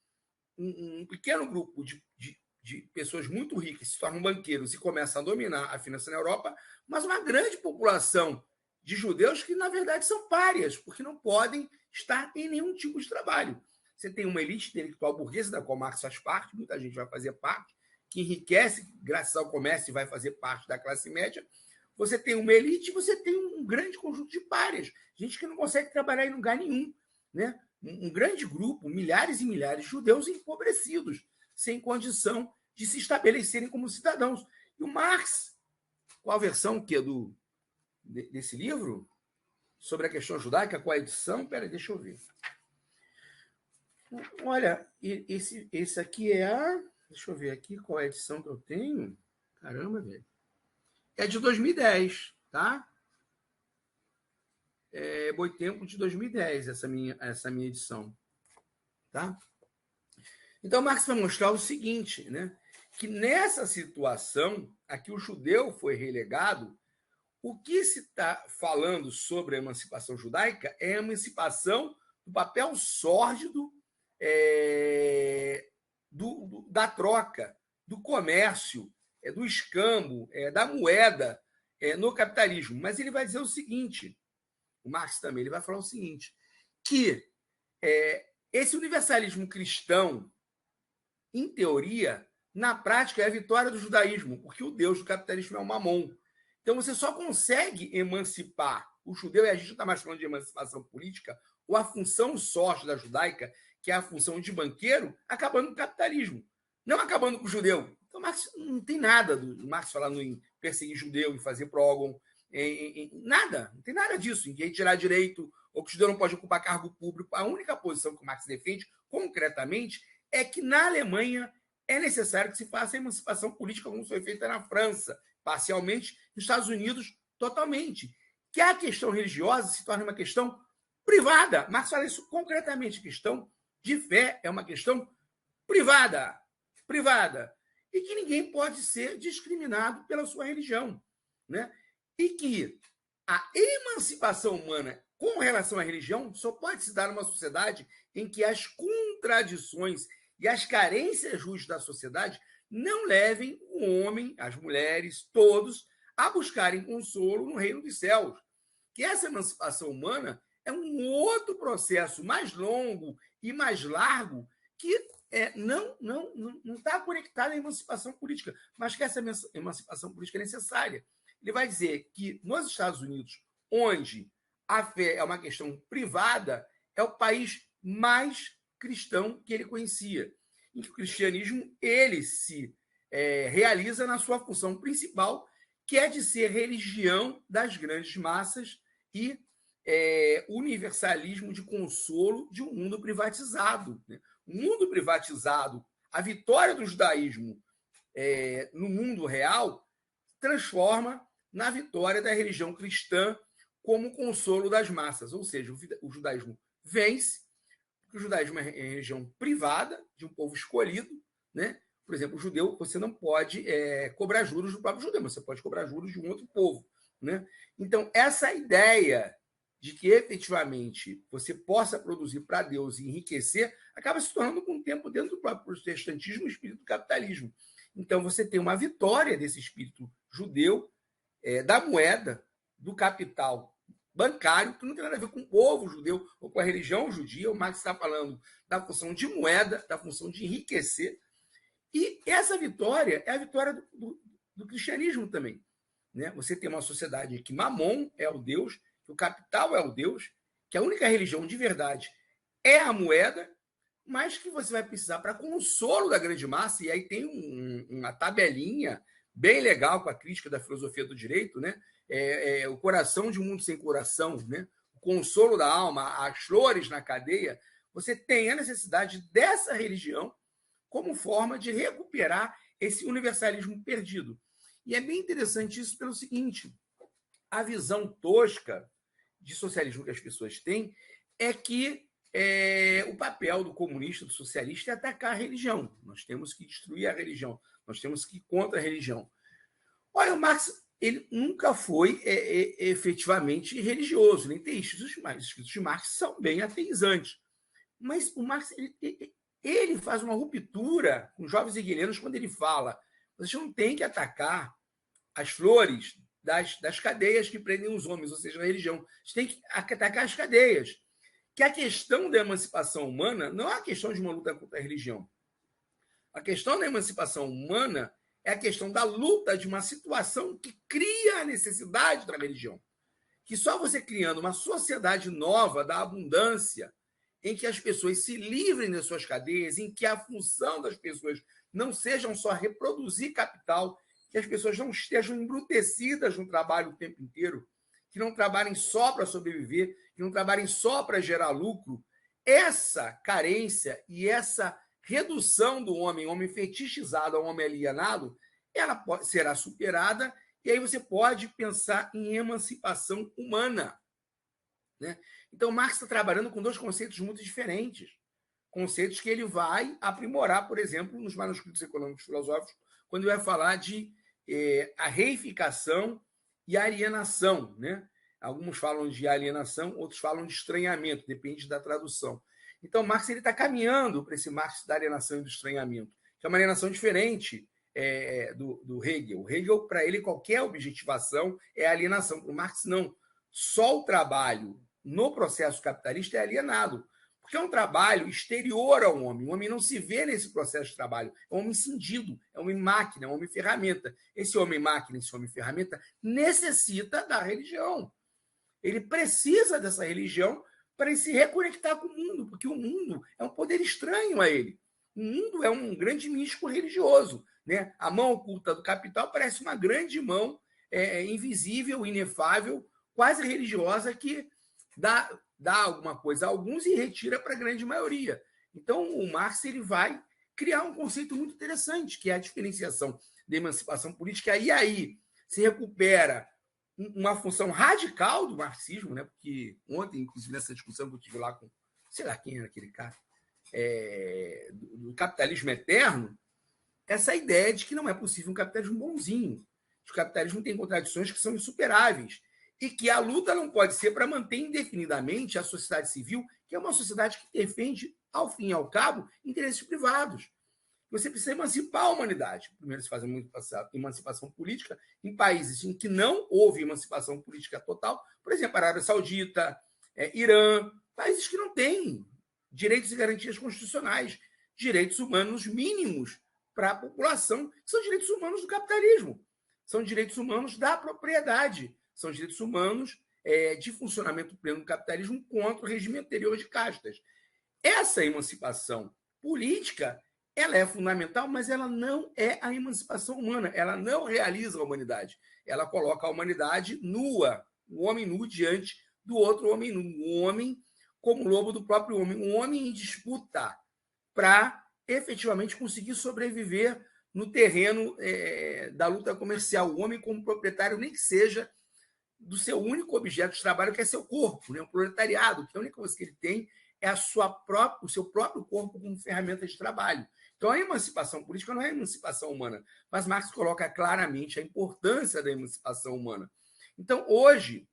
um pequeno grupo de pessoas muito ricas se tornam banqueiros e começam a dominar a finança na Europa, mas uma grande população de judeus que, na verdade, são párias, porque não podem estar em nenhum tipo de trabalho. Você tem uma elite intelectual burguesa, da qual Marx faz parte, muita gente vai fazer parte, que enriquece graças ao comércio e vai fazer parte da classe média. Você tem uma elite e você tem um grande conjunto de párias, gente que não consegue trabalhar em lugar nenhum, né? Um grande grupo, milhares e milhares de judeus empobrecidos, sem condição de se estabelecerem como cidadãos. E o Marx, qual a versão desse livro? Sobre a questão judaica, qual a edição? Espera, deixa eu ver. Olha, esse aqui é a... Deixa eu ver aqui qual é a edição que eu tenho. Caramba, velho. É de 2010, tá? Boitempo de 2010, essa minha edição. Tá? Então, Marx vai mostrar o seguinte, né? Que nessa situação, aqui o judeu foi relegado, o que se está falando sobre a emancipação judaica é a emancipação do papel sórdido da troca, do comércio, do escambo, da moeda no capitalismo. Mas ele vai dizer o seguinte, o Marx também, ele vai falar o seguinte, que esse universalismo cristão, em teoria, na prática, é a vitória do judaísmo, porque o Deus do capitalismo é o Mamon. Então, você só consegue emancipar o judeu, e a gente não está mais falando de emancipação política, ou a função sócio da judaica, que é a função de banqueiro, acabando com o capitalismo, não acabando com o judeu. Então, Marx não tem nada do Marx falando em perseguir judeu, em fazer prógon, nada, não tem nada disso, em retirar direito, ou que o judeu não pode ocupar cargo público. A única posição que o Marx defende, concretamente, é que na Alemanha é necessário que se faça a emancipação política, como foi feita na França, parcialmente, nos Estados Unidos, totalmente. Que a questão religiosa se torne uma questão privada. Marx fala isso concretamente. A questão de fé é uma questão privada. Privada. E que ninguém pode ser discriminado pela sua religião. Né? E que a emancipação humana com relação à religião só pode se dar numa sociedade em que as contradições e as carências justas da sociedade não levem o homem, as mulheres, todos, a buscarem consolo no reino dos céus. Que essa emancipação humana é um outro processo mais longo e mais largo que não está conectado à emancipação política, mas que essa emancipação política é necessária. Ele vai dizer que nos Estados Unidos, onde a fé é uma questão privada, é o país mais cristão que ele conhecia, em que o cristianismo ele se realiza na sua função principal, que é de ser religião das grandes massas e universalismo de consolo de um mundo privatizado. Né? O mundo privatizado, a vitória do judaísmo no mundo real, transforma na vitória da religião cristã como consolo das massas. Ou seja, o judaísmo vence, porque o judaísmo é religião privada, de um povo escolhido. Né? Por exemplo, o judeu, você não pode cobrar juros do próprio judeu, mas você pode cobrar juros de um outro povo. Né? Então, essa ideia de que efetivamente você possa produzir para Deus e enriquecer, acaba se tornando com o tempo dentro do próprio protestantismo o espírito do capitalismo. Então, você tem uma vitória desse espírito judeu, da moeda, do capital bancário, que não tem nada a ver com o povo judeu ou com a religião judia. O Marx está falando da função de moeda, da função de enriquecer. E essa vitória é a vitória do cristianismo também. Né? Você tem uma sociedade em que Mamon é o Deus, que o capital é o Deus, que a única religião de verdade é a moeda, mas que você vai precisar para consolo da grande massa, e aí tem uma tabelinha bem legal com a crítica da filosofia do direito, né? O coração de um mundo sem coração, né? O consolo da alma, as flores na cadeia. Você tem a necessidade dessa religião como forma de recuperar esse universalismo perdido. E é bem interessante isso pelo seguinte: a visão tosca de socialismo que as pessoas têm é que o papel do comunista, do socialista, é atacar a religião. Nós temos que destruir a religião. Nós temos que ir contra a religião. Olha, o Marx ele nunca foi efetivamente religioso, nem teísta. Os escritos de Marx são bem ateizantes. Mas o Marx ele faz uma ruptura com os jovens hegelianos quando ele fala: vocês não têm que atacar as flores das cadeias que prendem os homens, ou seja, a religião. Vocês têm que atacar as cadeias. Que a questão da emancipação humana não é a questão de uma luta contra a religião. A questão da emancipação humana é a questão da luta de uma situação que cria a necessidade da religião. Que só você criando uma sociedade nova da abundância, em que as pessoas se livrem das suas cadeias, em que a função das pessoas não sejam só reproduzir capital, que as pessoas não estejam embrutecidas no trabalho o tempo inteiro, que não trabalhem só para sobreviver, que não trabalhem só para gerar lucro. Essa carência e essa redução do homem fetichizado ao homem alienado, ela será superada, e aí você pode pensar em emancipação humana. Né? Então, Marx está trabalhando com dois conceitos muito diferentes. Conceitos que ele vai aprimorar, por exemplo, nos manuscritos econômicos filosóficos, quando ele vai falar de a reificação e a alienação. Né? Alguns falam de alienação, outros falam de estranhamento, depende da tradução. Então, Marx está caminhando para esse Marx da alienação e do estranhamento, que é uma alienação diferente do Hegel. O Hegel, para ele, qualquer objetivação é alienação. Para o Marx, não. Só o trabalho no processo capitalista é alienado, porque é um trabalho exterior ao homem. O homem não se vê nesse processo de trabalho. É um homem cindido, é um homem máquina, é um homem ferramenta. Esse homem máquina, esse homem ferramenta necessita da religião. Ele precisa dessa religião para se reconectar com o mundo, porque o mundo é um poder estranho a ele. O mundo é um grande místico religioso, né? A mão oculta do capital parece uma grande mão invisível, inefável, quase religiosa, que dá alguma coisa a alguns e retira para a grande maioria. Então, o Marx ele vai criar um conceito muito interessante, que é a diferenciação da emancipação política, e aí se recupera uma função radical do marxismo, né? Porque ontem, inclusive, nessa discussão que eu tive lá com, sei lá quem era aquele cara, do capitalismo eterno, essa ideia de que não é possível um capitalismo bonzinho, que o capitalismo tem contradições que são insuperáveis, e que a luta não pode ser para manter indefinidamente a sociedade civil, que é uma sociedade que defende, ao fim e ao cabo, interesses privados. Você precisa emancipar a humanidade. Primeiro se faz a emancipação política em países em que não houve emancipação política total, por exemplo, Arábia Saudita, Irã, países que não têm direitos e garantias constitucionais, direitos humanos mínimos para a população, que são direitos humanos do capitalismo, são direitos humanos da propriedade, são direitos humanos de funcionamento pleno do capitalismo contra o regime anterior de castas. Essa emancipação política ela é fundamental, mas ela não é a emancipação humana, ela não realiza a humanidade, ela coloca a humanidade nua, o homem nu diante do outro homem nu, o homem como lobo do próprio homem, um homem em disputa para efetivamente conseguir sobreviver no terreno da luta comercial, o homem como proprietário, nem que seja do seu único objeto de trabalho, que é seu corpo, né? O proletariado, que a única coisa que ele tem é o seu próprio corpo como ferramenta de trabalho. Então, a emancipação política não é a emancipação humana, mas Marx coloca claramente a importância da emancipação humana. Então, hoje,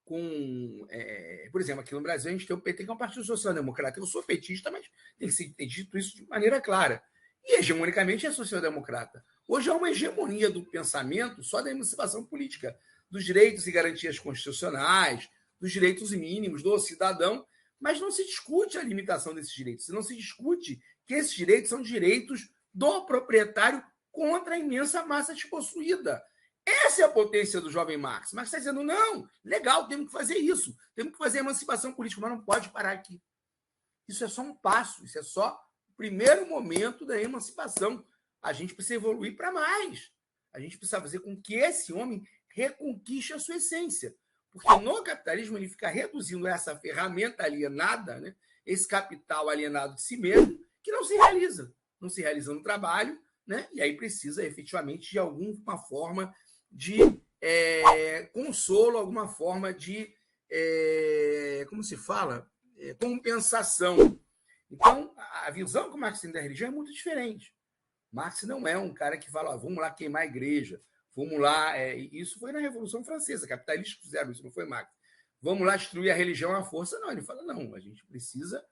por exemplo, aqui no Brasil, a gente tem o PT, que é um partido social-democrata. Eu sou petista, mas tem que ser dito isso de maneira clara. E, hegemonicamente, é social-democrata. Hoje há uma hegemonia do pensamento só da emancipação política, dos direitos e garantias constitucionais, dos direitos mínimos do cidadão, mas não se discute a limitação desses direitos, não se discute que esses direitos são direitos do proprietário contra a imensa massa despossuída. Essa é a potência do jovem Marx. Marx está dizendo, não, legal, temos que fazer isso, temos que fazer a emancipação política, mas não pode parar aqui. Isso é só um passo, isso é só o primeiro momento da emancipação. A gente precisa evoluir para mais. A gente precisa fazer com que esse homem reconquiste a sua essência. Porque no capitalismo ele fica reduzindo essa ferramenta alienada, né, esse capital alienado de si mesmo, que não se realiza no trabalho, né, e aí precisa efetivamente de alguma forma de consolo, alguma forma de, como se fala, compensação. Então, a visão que o Marx tem da religião é muito diferente. Marx não é um cara que fala, vamos lá queimar a igreja, vamos lá... isso foi na Revolução Francesa, capitalistas fizeram isso, não foi Marx. Vamos lá destruir a religião à força. Não, ele fala, não, a gente precisa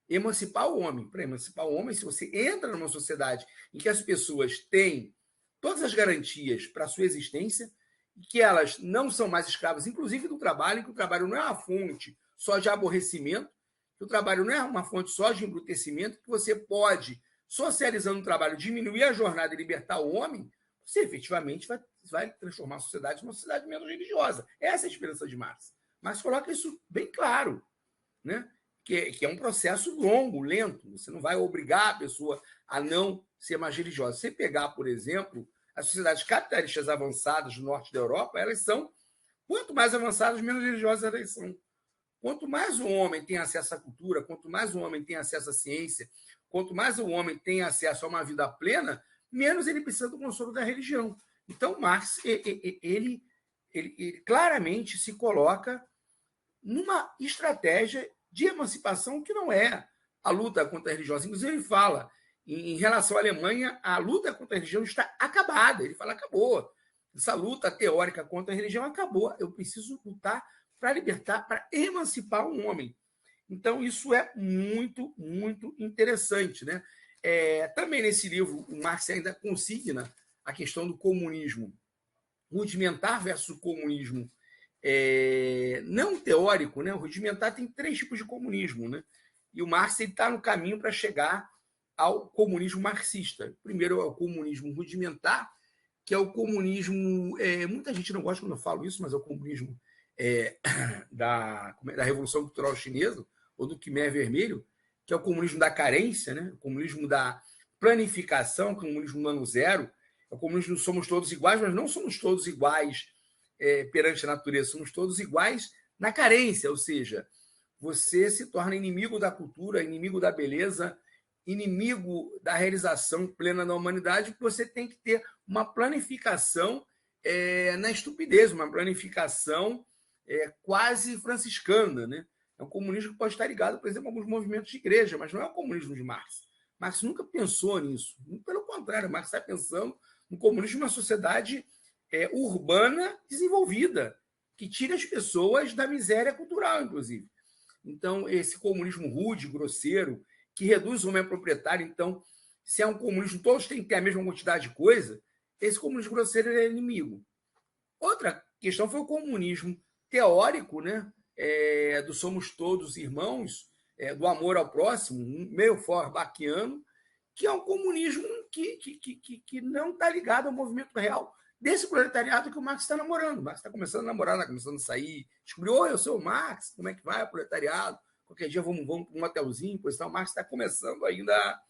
emancipar o homem. Para emancipar o homem, se você entra numa sociedade em que as pessoas têm todas as garantias para a sua existência, que elas não são mais escravas, inclusive do trabalho, que o trabalho não é uma fonte só de aborrecimento, que o trabalho não é uma fonte só de embrutecimento, que você pode, socializando o trabalho, diminuir a jornada e libertar o homem, você efetivamente vai transformar a sociedade numa sociedade menos religiosa. Essa é a esperança de Marx. Marx coloca isso bem claro, né? Que é um processo longo, lento. Você não vai obrigar a pessoa a não ser mais religiosa. Se você pegar, por exemplo, as sociedades capitalistas avançadas do norte da Europa, elas são, quanto mais avançadas, menos religiosas elas são. Quanto mais o homem tem acesso à cultura, quanto mais o homem tem acesso à ciência, quanto mais o homem tem acesso a uma vida plena, menos ele precisa do consolo da religião. Então, Marx, ele claramente se coloca numa estratégia de emancipação que não é a luta contra a religiosa. Inclusive, ele fala, em relação à Alemanha, a luta contra a religião está acabada. Ele fala, acabou. Essa luta teórica contra a religião acabou. Eu preciso lutar para libertar, para emancipar um homem. Então, isso é muito, muito interessante, né? Também nesse livro, o Marx ainda consigna a questão do comunismo rudimentar versus comunismo não teórico, né? O rudimentar tem 3 tipos de comunismo, né? E o Marx está no caminho para chegar ao comunismo marxista. Primeiro é o comunismo rudimentar, que é o comunismo... muita gente não gosta quando eu falo isso, mas é o comunismo da Revolução Cultural Chinesa, ou do Khmer Vermelho, que é o comunismo da carência, né? O comunismo da planificação, o comunismo do ano zero, é o comunismo do somos todos iguais, mas não somos todos iguais perante a natureza, somos todos iguais na carência, ou seja, você se torna inimigo da cultura, inimigo da beleza, inimigo da realização plena da humanidade, porque você tem que ter uma planificação na estupidez, uma planificação quase franciscana, né? É um comunismo que pode estar ligado, por exemplo, a alguns movimentos de igreja, mas não é o comunismo de Marx. Marx nunca pensou nisso. Pelo contrário, Marx está pensando no comunismo de uma sociedade urbana desenvolvida, que tira as pessoas da miséria cultural, inclusive. Então, esse comunismo rude, grosseiro, que reduz o homem a proprietário, então, se é um comunismo, todos têm que ter a mesma quantidade de coisa, esse comunismo grosseiro é inimigo. Outra questão foi o comunismo teórico, né? Do somos todos irmãos, do amor ao próximo, meio forbachiano, que é um comunismo que não está ligado ao movimento real desse proletariado que o Marx está namorando. O Marx está começando a namorar, está começando a sair. Descobriu, oi, eu sou o Marx, como é que vai, proletariado? Qualquer dia vamos para um hotelzinho, pois então, o Marx está começando ainda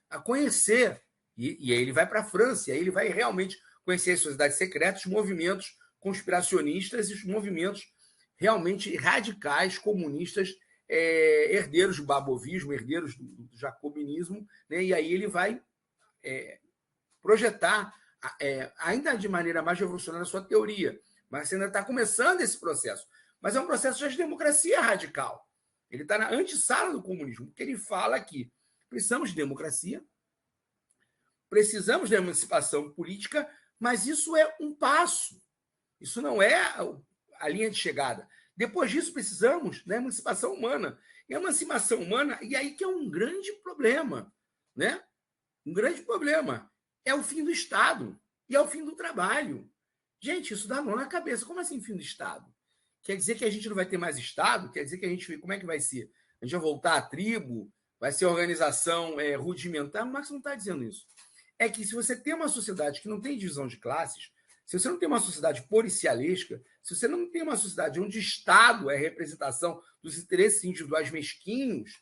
a conhecer. E aí ele vai para a França, e aí ele vai realmente conhecer as sociedades secretas, os movimentos conspiracionistas e os movimentos realmente radicais, comunistas, herdeiros do babovismo, herdeiros do jacobinismo, né? E aí ele vai projetar, ainda de maneira mais revolucionária, a sua teoria. Mas ainda está começando esse processo. Mas é um processo já de democracia radical. Ele está na antessala do comunismo, porque ele fala que precisamos de democracia, precisamos de emancipação política, mas isso é um passo. Isso não é a linha de chegada. Depois disso, precisamos da emancipação humana. E a emancipação humana, e aí que é um grande problema, né? Um grande problema. É o fim do Estado e é o fim do trabalho. Gente, isso dá nó na cabeça. Como assim fim do Estado? Quer dizer que a gente não vai ter mais Estado? Quer dizer que a gente... Como é que vai ser? A gente vai voltar à tribo? Vai ser organização rudimentar? O Marx não está dizendo isso. É que se você tem uma sociedade que não tem divisão de classes, se você não tem uma sociedade policialesca, se você não tem uma sociedade onde o Estado é a representação dos interesses individuais mesquinhos,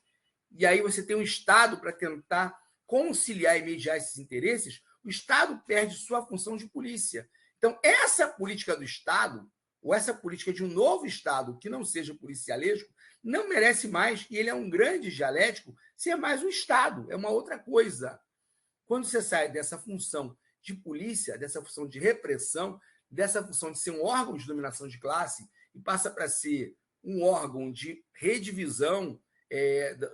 e aí você tem um Estado para tentar conciliar e mediar esses interesses, o Estado perde sua função de polícia. Então, essa política do Estado, ou essa política de um novo Estado que não seja policialesco, não merece mais, e ele é um grande dialético, ser mais um Estado, é uma outra coisa. Quando você sai dessa função de polícia, dessa função de repressão, dessa função de ser um órgão de dominação de classe e passa para ser um órgão de redivisão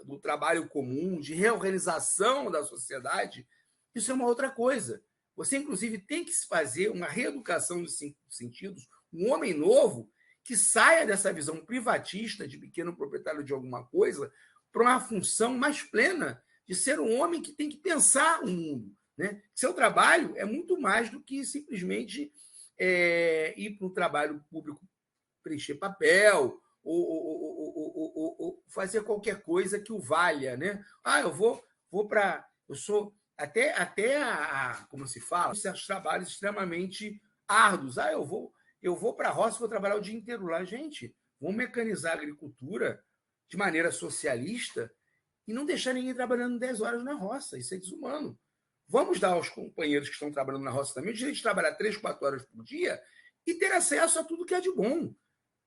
do trabalho comum, de reorganização da sociedade, isso é uma outra coisa. Você, inclusive, tem que fazer uma reeducação dos cinco sentidos, um homem novo que saia dessa visão privatista de pequeno proprietário de alguma coisa para uma função mais plena de ser um homem que tem que pensar o mundo. Né? Seu trabalho é muito mais do que simplesmente ir para um trabalho público, preencher papel ou fazer qualquer coisa que o valha. Né? Eu vou para... Eu sou... Até como se fala, certos trabalhos extremamente árduos. Eu vou para a roça, vou trabalhar o dia inteiro lá. Gente, vamos mecanizar a agricultura de maneira socialista e não deixar ninguém trabalhando 10 horas na roça. Isso é desumano. Vamos dar aos companheiros que estão trabalhando na roça também o direito de trabalhar 3, 4 horas por dia e ter acesso a tudo que é de bom.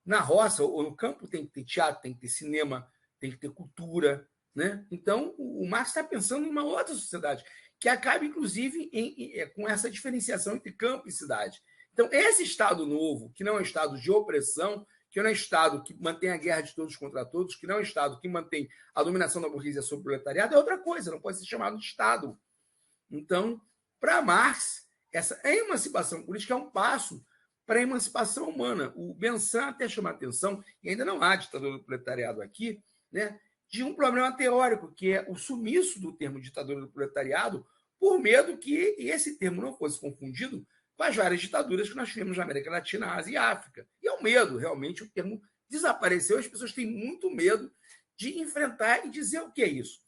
Na roça ou no campo tem que ter teatro, tem que ter cinema, tem que ter cultura. Né? Então, o Marx está pensando em uma outra sociedade que acaba, inclusive, com essa diferenciação entre campo e cidade. Então, esse Estado novo, que não é um Estado de opressão, que não é um Estado que mantém a guerra de todos contra todos, que não é um Estado que mantém a dominação da burguesia sobre o proletariado, é outra coisa, não pode ser chamado de Estado. Então, para Marx, essa emancipação política é um passo para a emancipação humana. O Bensan até chama a atenção, e ainda não há ditadura do proletariado aqui, né, de um problema teórico, que é o sumiço do termo ditadura do proletariado, por medo que esse termo não fosse confundido com as várias ditaduras que nós tivemos na América Latina, Ásia e África. E é um medo, realmente, o termo desapareceu, as pessoas têm muito medo de enfrentar e dizer o que é isso.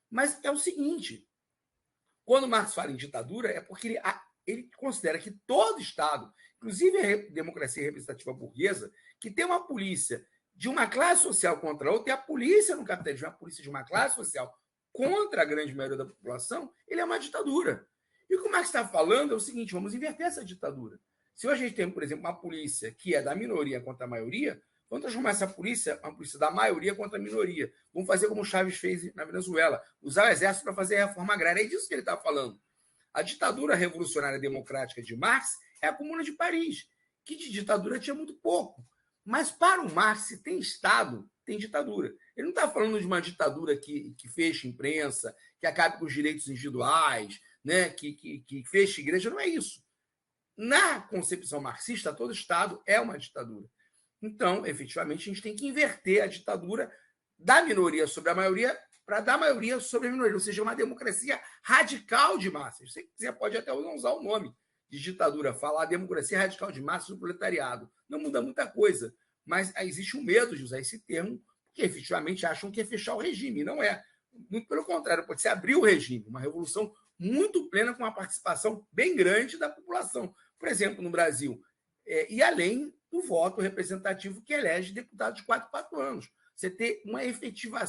Mas é o seguinte, quando Marx fala em ditadura, é porque ele ele considera que todo Estado, inclusive a democracia representativa burguesa, que tem uma polícia de uma classe social contra a outra, e a polícia no capitalismo é uma polícia de uma classe social contra a grande maioria da população, ele é uma ditadura. E o que o Marx está falando é o seguinte: vamos inverter essa ditadura. Se hoje a gente tem, por exemplo, uma polícia que é da minoria contra a maioria, vamos transformar essa polícia uma polícia da maioria contra a minoria. Vamos fazer como o Chávez fez na Venezuela, usar o exército para fazer a reforma agrária. É disso que ele está falando. A ditadura revolucionária democrática de Marx é a Comuna de Paris, que de ditadura tinha muito pouco. Mas para o Marx, se tem Estado, tem ditadura. Ele não está falando de uma ditadura que feche imprensa, que acabe com os direitos individuais, né, que feche igreja. Não é isso. Na concepção marxista, todo Estado é uma ditadura. Então, efetivamente, a gente tem que inverter a ditadura da minoria sobre a maioria para dar maioria sobre a minoria, ou seja, uma democracia radical de massas. Se você pode até não usar o nome de ditadura, falar democracia radical de massas do proletariado. Não muda muita coisa, mas existe um medo de usar esse termo, porque efetivamente acham que é fechar o regime. Não é. Muito pelo contrário, pode ser abrir o regime, uma revolução muito plena com uma participação bem grande da população. Por exemplo, no Brasil, e além do voto representativo que elege deputados de 4 em 4 anos. Você ter uma efetiva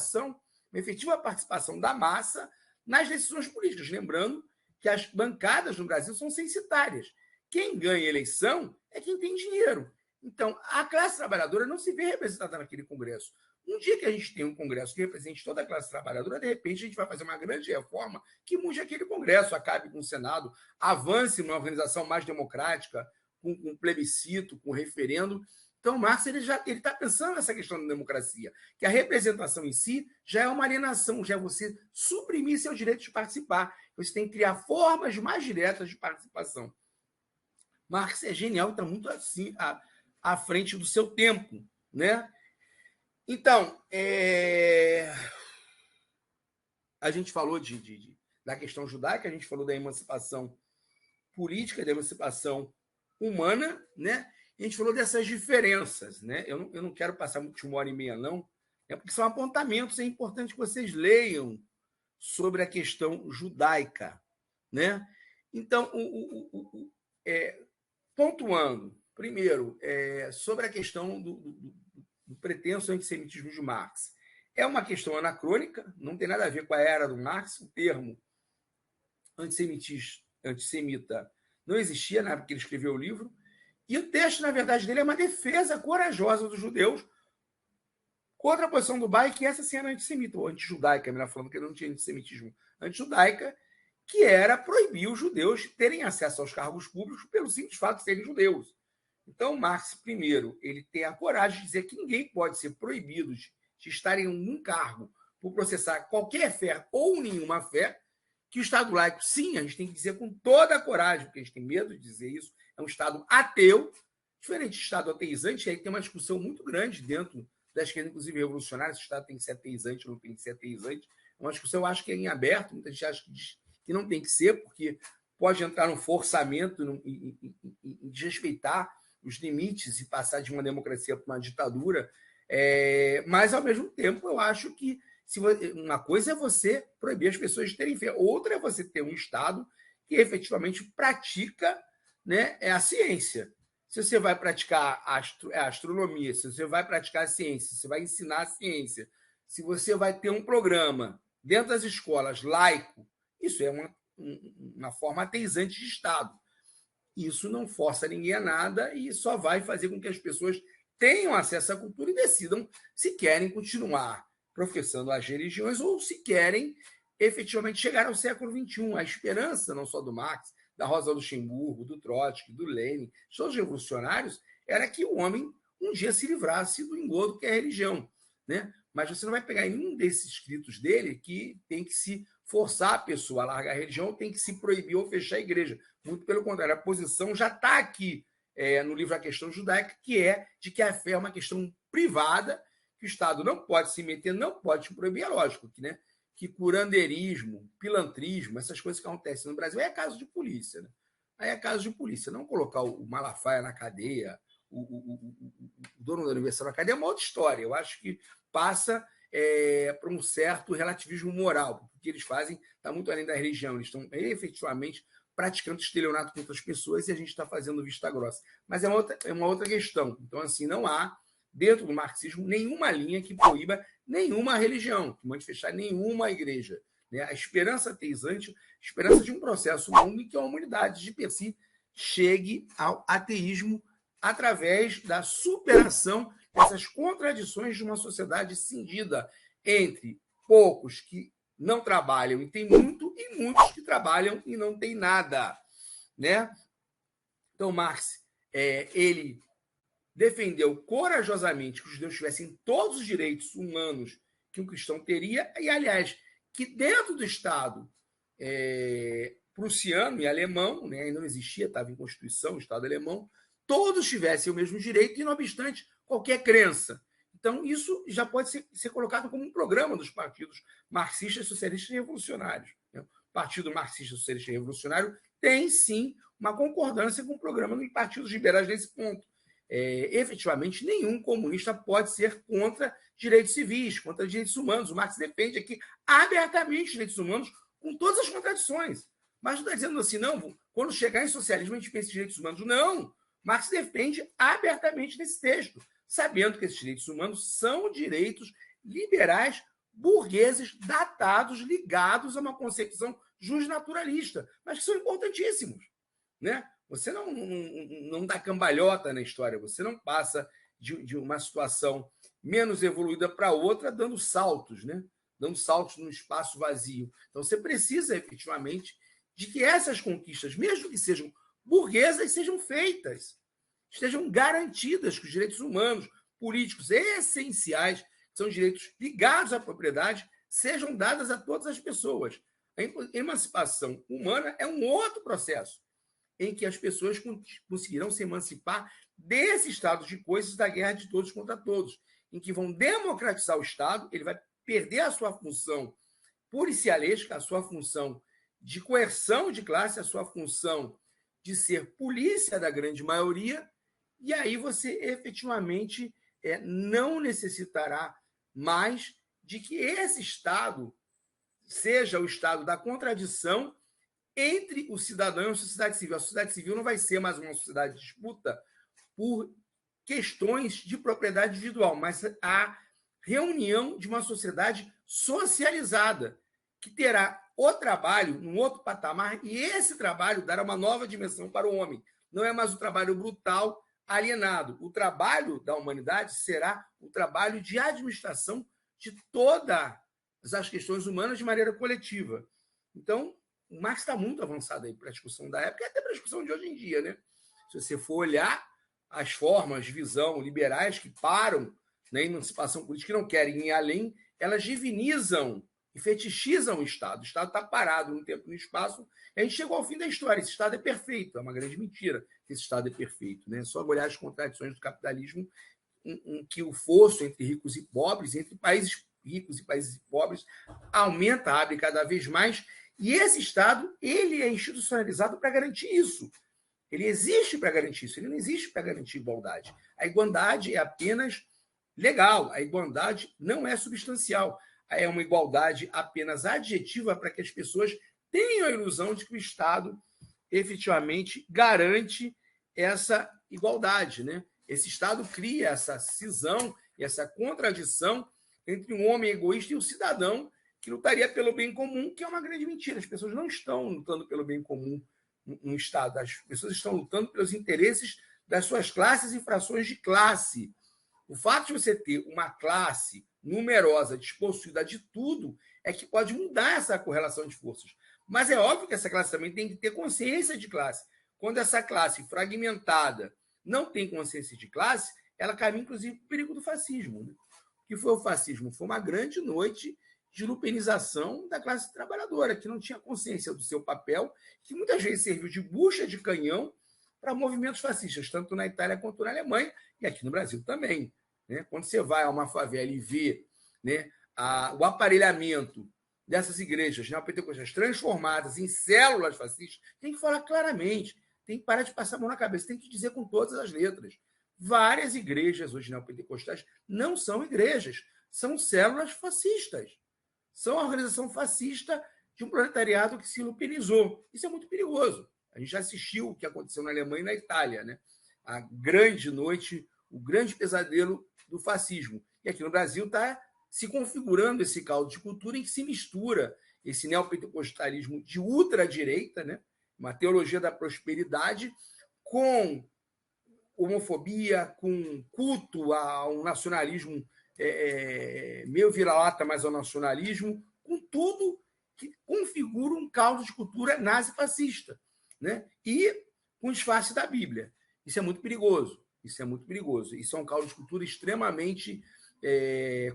participação da massa nas decisões políticas. Lembrando que as bancadas no Brasil são censitárias. Quem ganha eleição é quem tem dinheiro. Então, a classe trabalhadora não se vê representada naquele Congresso. Um dia que a gente tem um Congresso que represente toda a classe trabalhadora, de repente a gente vai fazer uma grande reforma que mude aquele Congresso, acabe com o Senado, avance numa organização mais democrática, com plebiscito, com referendo. Então, Marx ele está pensando nessa questão da democracia, que a representação em si já é uma alienação, já é você suprimir seu direito de participar. Você tem que criar formas mais diretas de participação. Marx é genial, está muito assim à frente do seu tempo, né? Então, a gente falou da questão judaica, a gente falou da emancipação política, da emancipação humana, né? E a gente falou dessas diferenças, né? Eu não quero passar muito de 1h30, não, né? Porque são apontamentos, é importante que vocês leiam sobre a questão judaica, né? Então, pontuando, primeiro, sobre a questão do pretenso antissemitismo de Marx. É uma questão anacrônica, não tem nada a ver com a era do Marx, o termo antissemita não existia na época que ele escreveu o livro, e o texto, na verdade, dele é uma defesa corajosa dos judeus contra a posição do Bay, que essa sim era antissemita, ou antijudaica, melhor falando, que não tinha antissemitismo, antijudaica, que era proibir os judeus terem acesso aos cargos públicos pelo simples fato de serem judeus. Então, Marx, primeiro, ele tem a coragem de dizer que ninguém pode ser proibido de estar em um cargo por processar qualquer fé ou nenhuma fé, que o Estado laico, sim, a gente tem que dizer com toda a coragem, porque a gente tem medo de dizer isso, é um Estado ateu, diferente de Estado ateizante, aí tem uma discussão muito grande dentro da esquerda, inclusive revolucionária, se o Estado tem que ser ateizante ou não tem que ser ateizante. É uma discussão, eu acho que é em aberto, muita gente acha que não tem que ser, porque pode entrar num forçamento e desrespeitar os limites e passar de uma democracia para uma ditadura. Mas, ao mesmo tempo, eu acho que uma coisa é você proibir as pessoas de terem fé, outra é você ter um Estado que efetivamente pratica, né, a ciência. Se você vai praticar a astronomia, se você vai praticar a ciência, se você vai ensinar a ciência, se você vai ter um programa dentro das escolas laico, isso é uma forma ateizante de Estado. Isso não força ninguém a nada e só vai fazer com que as pessoas tenham acesso à cultura e decidam se querem continuar professando as religiões ou se querem efetivamente chegar ao século XXI. A esperança, não só do Marx, da Rosa Luxemburgo, do Trotsky, do Lenin, de todos os revolucionários, era que o homem um dia se livrasse do engodo que é a religião, né? Mas você não vai pegar em nenhum desses escritos dele que tem que se forçar a pessoa a largar a religião, tem que se proibir ou fechar a igreja. Muito pelo contrário, a posição já está aqui no livro A Questão Judaica, que é de que a fé é uma questão privada, que o Estado não pode se meter, não pode te proibir. É lógico que, né, que curandeirismo, pilantrismo, essas coisas que acontecem no Brasil, é caso de polícia. Né? Aí é caso de polícia. Não colocar o Malafaia na cadeia, o dono da universidade na cadeia, é uma outra história. Eu acho que passa para um certo relativismo moral, porque o que eles fazem está muito além da religião. Eles estão efetivamente praticando estelionato contra as pessoas e a gente está fazendo vista grossa. Mas é uma outra questão. Então, assim, não há, dentro do marxismo, nenhuma linha que proíba nenhuma religião, que manifestar nenhuma igreja. Né? A esperança ateizante, a esperança de um processo longo em que a humanidade, de per si, chegue ao ateísmo através da superação dessas contradições de uma sociedade cindida entre poucos que não trabalham e têm muito, e muitos que trabalham e não têm nada. Né? Então, Marx, ele defendeu corajosamente que os judeus tivessem todos os direitos humanos que um cristão teria, e, aliás, que dentro do Estado prussiano e alemão, né, não existia, estava em Constituição, o Estado alemão, todos tivessem o mesmo direito, e não obstante qualquer crença. Então, isso já pode ser colocado como um programa dos partidos marxistas, socialistas e revolucionários. O Partido Marxista Socialista e Revolucionário tem, sim, uma concordância com o programa dos partidos liberais nesse ponto. Efetivamente, nenhum comunista pode ser contra direitos civis, contra direitos humanos. O Marx defende aqui abertamente direitos humanos, com todas as contradições. Mas não está dizendo assim, não, quando chegar em socialismo a gente pensa em direitos humanos. Não! Marx defende abertamente nesse texto, sabendo que esses direitos humanos são direitos liberais burgueses datados, ligados a uma concepção justnaturalista, mas que são importantíssimos. Né? Você não dá cambalhota na história, você não passa de uma situação menos evoluída para outra dando saltos, né? Dando saltos num espaço vazio. Então, você precisa, efetivamente, de que essas conquistas, mesmo que sejam burguesas, sejam feitas, estejam garantidas, que os direitos humanos, políticos essenciais, que são direitos ligados à propriedade, sejam dadas a todas as pessoas. A emancipação humana é um outro processo em que as pessoas conseguirão se emancipar desse estado de coisas da guerra de todos contra todos, em que vão democratizar o Estado, ele vai perder a sua função policialesca, a sua função de coerção de classe, a sua função de ser polícia da grande maioria, e aí você efetivamente não necessitará mais de que esse Estado seja o Estado da contradição entre o cidadão e a sociedade civil. A sociedade civil não vai ser mais uma sociedade de disputa por questões de propriedade individual, mas a reunião de uma sociedade socializada, que terá o trabalho num outro patamar, e esse trabalho dará uma nova dimensão para o homem. Não é mais o trabalho brutal, alienado. O trabalho da humanidade será o trabalho de administração de todas as questões humanas de maneira coletiva. Então, o Marx está muito avançado aí para a discussão da época e até para a discussão de hoje em dia. Né? Se você for olhar as formas de visão liberais que param na emancipação política, que não querem ir além, elas divinizam e fetichizam o Estado. O Estado está parado no tempo e no espaço, e a gente chegou ao fim da história. Esse Estado é perfeito. É uma grande mentira que esse Estado é perfeito. Né? É só olhar as contradições do capitalismo, em que o fosso entre ricos e pobres, entre países ricos e países pobres, aumenta, abre cada vez mais. E esse Estado, ele é institucionalizado para garantir isso. Ele existe para garantir isso, ele não existe para garantir igualdade. A igualdade é apenas legal, a igualdade não é substancial. É uma igualdade apenas adjetiva para que as pessoas tenham a ilusão de que o Estado efetivamente garante essa igualdade. Né? Esse Estado cria essa cisão, essa contradição entre um homem egoísta e um cidadão que lutaria pelo bem comum, que é uma grande mentira. As pessoas não estão lutando pelo bem comum no Estado. As pessoas estão lutando pelos interesses das suas classes e frações de classe. O fato de você ter uma classe numerosa, despossuída de tudo, é que pode mudar essa correlação de forças. Mas é óbvio que essa classe também tem que ter consciência de classe. Quando essa classe fragmentada não tem consciência de classe, ela caminha, inclusive, para o perigo do fascismo. Né? O que foi o fascismo? Foi uma grande noite de lupinização da classe trabalhadora, que não tinha consciência do seu papel, que muitas vezes serviu de bucha de canhão para movimentos fascistas, tanto na Itália quanto na Alemanha, e aqui no Brasil também. Né? Quando você vai a uma favela e vê, né, o aparelhamento dessas igrejas neopentecostais transformadas em células fascistas, tem que falar claramente, tem que parar de passar a mão na cabeça, tem que dizer com todas as letras. Várias igrejas hoje neopentecostais não são igrejas, são células fascistas. São a organização fascista de um proletariado que se lupinizou. Isso é muito perigoso. A gente já assistiu o que aconteceu na Alemanha e na Itália, né? A grande noite, o grande pesadelo do fascismo. E aqui no Brasil está se configurando esse caldo de cultura em que se mistura esse neopentecostalismo de ultradireita, né? Uma teologia da prosperidade, com homofobia, com culto ao nacionalismo meio vira-lata, mas ao nacionalismo, com tudo que configura um caldo de cultura nazi-fascista, né? E com disfarce da Bíblia. Isso é muito perigoso. Isso é muito perigoso. Isso é um caldo de cultura extremamente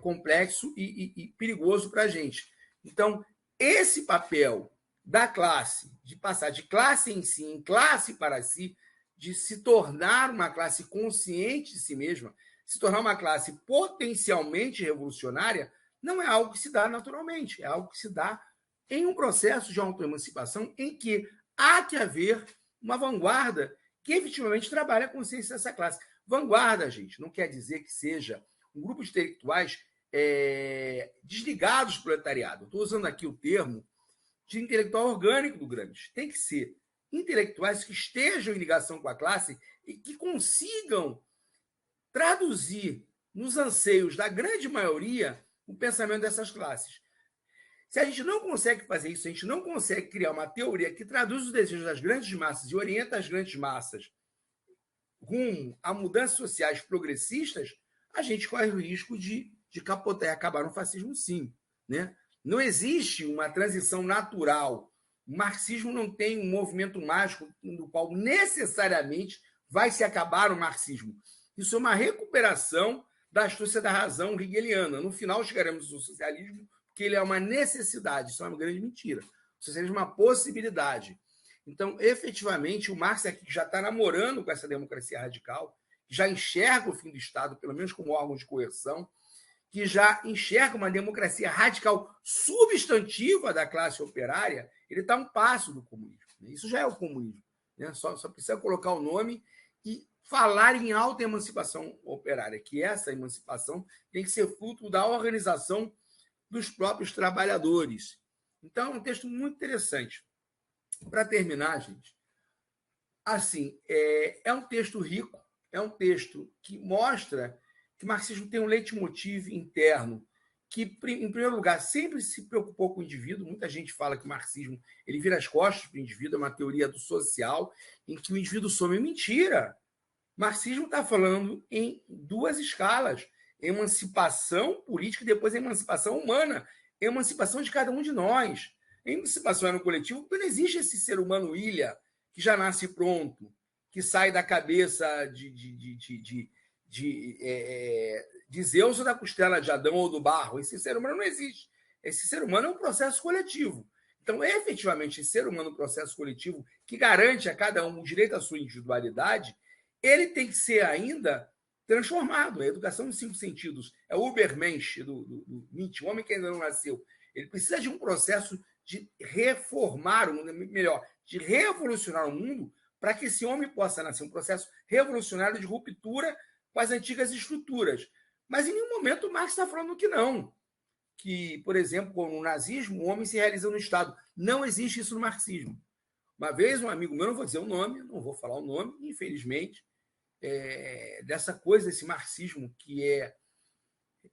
complexo e perigoso para a gente. Então, esse papel da classe, de passar de classe em si, em classe para si, de se tornar uma classe consciente de si mesma, se tornar uma classe potencialmente revolucionária, não é algo que se dá naturalmente, é algo que se dá em um processo de autoemancipação em que há que haver uma vanguarda que efetivamente trabalha a consciência dessa classe. Vanguarda, gente, não quer dizer que seja um grupo de intelectuais desligados do proletariado. Estou usando aqui o termo de intelectual orgânico do Gramsci. Tem que ser intelectuais que estejam em ligação com a classe e que consigam traduzir nos anseios da grande maioria o pensamento dessas classes. Se a gente não consegue fazer isso, a gente não consegue criar uma teoria que traduz os desejos das grandes massas e orienta as grandes massas rumo a mudanças sociais progressistas, a gente corre o risco de capotar e acabar no fascismo, sim. Né? Não existe uma transição natural. O marxismo não tem um movimento mágico no qual necessariamente vai se acabar o marxismo. Isso é uma recuperação da astúcia da razão hegeliana. No final, chegaremos ao socialismo, porque ele é uma necessidade. Isso é uma grande mentira. O socialismo é uma possibilidade. Então, efetivamente, o Marx aqui já está namorando com essa democracia radical, já enxerga o fim do Estado, pelo menos como órgão de coerção, que já enxerga uma democracia radical substantiva da classe operária, ele está um passo do comunismo. Isso já é o comunismo. Né? Só precisa colocar o nome e falar em alta emancipação operária, que essa emancipação tem que ser fruto da organização dos próprios trabalhadores. Então, é um texto muito interessante. Para terminar, gente, assim, é um texto rico, é um texto que mostra que o marxismo tem um leitmotiv interno que, em primeiro lugar, sempre se preocupou com o indivíduo. Muita gente fala que o marxismo ele vira as costas para o indivíduo, é uma teoria do social, em que o indivíduo some. Mentira! O marxismo está falando em duas escalas: emancipação política e depois emancipação humana, emancipação de cada um de nós. A emancipação é no coletivo, porque não existe esse ser humano ilha que já nasce pronto, que sai da cabeça de Zeus ou da costela de Adão ou do barro. Esse ser humano não existe. Esse ser humano é um processo coletivo. Então, efetivamente, esse ser humano é um processo coletivo que garante a cada um o direito à sua individualidade, ele tem que ser ainda transformado. A educação em 5 sentidos é o Übermensch do Nietzsche, o homem que ainda não nasceu. Ele precisa de um processo de reformar o mundo, melhor, de revolucionar o mundo para que esse homem possa nascer, um processo revolucionário de ruptura com as antigas estruturas. Mas em nenhum momento o Marx está falando que não. Que, por exemplo, com o nazismo, o homem se realiza no Estado. Não existe isso no marxismo. Uma vez, um amigo meu, não vou dizer o nome, não vou falar o nome, infelizmente, dessa coisa, desse marxismo, que é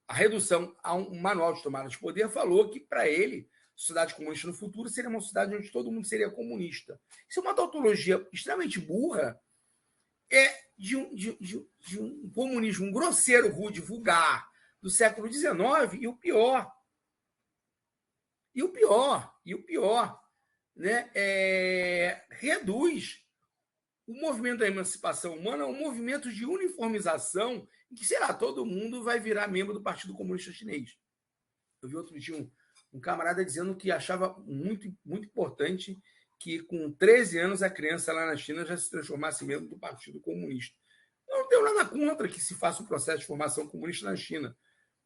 a redução a um manual de tomada de poder, falou que, para ele, sociedade comunista no futuro seria uma sociedade onde todo mundo seria comunista. Isso é uma tautologia extremamente burra, de um comunismo, um grosseiro, rude, vulgar, do século XIX, e o pior, né, reduz o movimento da emancipação humana a um movimento de uniformização em que, sei lá, todo mundo vai virar membro do Partido Comunista Chinês. Eu vi outro dia um camarada dizendo que achava muito, muito importante que, com 13 anos, a criança lá na China já se transformasse membro do Partido Comunista. Eu não tenho nada contra que se faça um processo de formação comunista na China,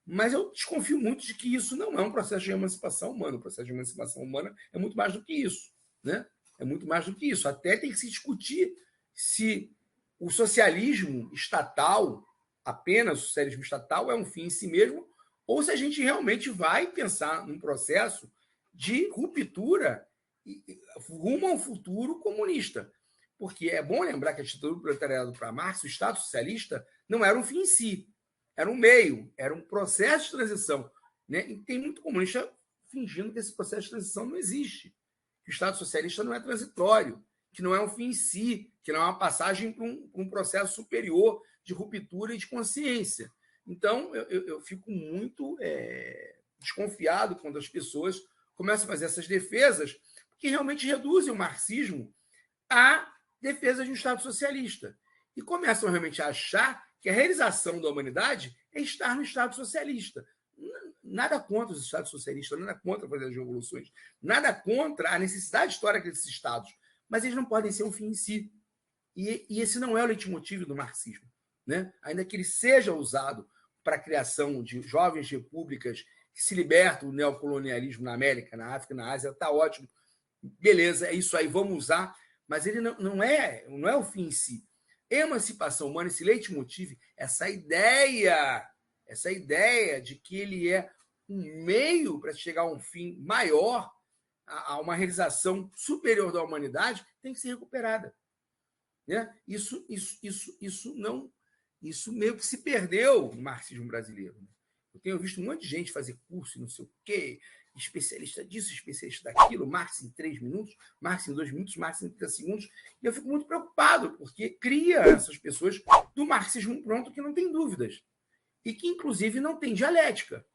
mas eu desconfio muito de que isso não é um processo de emancipação humana. O processo de emancipação humana é muito mais do que isso. Né? É muito mais do que isso. Até tem que se discutir se o socialismo estatal, apenas o socialismo estatal, é um fim em si mesmo, ou se a gente realmente vai pensar num processo de ruptura rumo a um futuro comunista. Porque é bom lembrar que a ditadura do proletariado para Marx, o Estado socialista, não era um fim em si, era um meio, era um processo de transição. Né? E tem muito comunista fingindo que esse processo de transição não existe, que o Estado socialista não é transitório, que não é um fim em si, que não é uma passagem para um processo superior de ruptura e de consciência. Então, eu fico muito desconfiado quando as pessoas começam a fazer essas defesas, que realmente reduzem o marxismo à defesa de um Estado socialista. E começam realmente a achar que a realização da humanidade é estar no Estado socialista. Nada contra os Estados socialistas, nada contra fazer as revoluções, nada contra a necessidade histórica desses Estados, mas eles não podem ser um fim em si. E esse não é o leitmotiv do marxismo. Né? Ainda que ele seja usado para a criação de jovens repúblicas que se libertam do neocolonialismo na América, na África, na Ásia, está ótimo. Beleza, é isso aí, vamos usar. Mas ele não é o fim em si. Emancipação humana, esse leitmotiv, essa ideia de que ele é um meio para chegar a um fim maior, a uma realização superior da humanidade, tem que ser recuperada. Né? Isso meio que se perdeu no marxismo brasileiro. Eu tenho visto um monte de gente fazer curso, não sei o quê, especialista disso, especialista daquilo, Marx em 3 minutos, Marx em 2 minutos, Marx em 30 segundos, e eu fico muito preocupado, porque cria essas pessoas do marxismo pronto que não tem dúvidas, e que, inclusive, não tem dialética.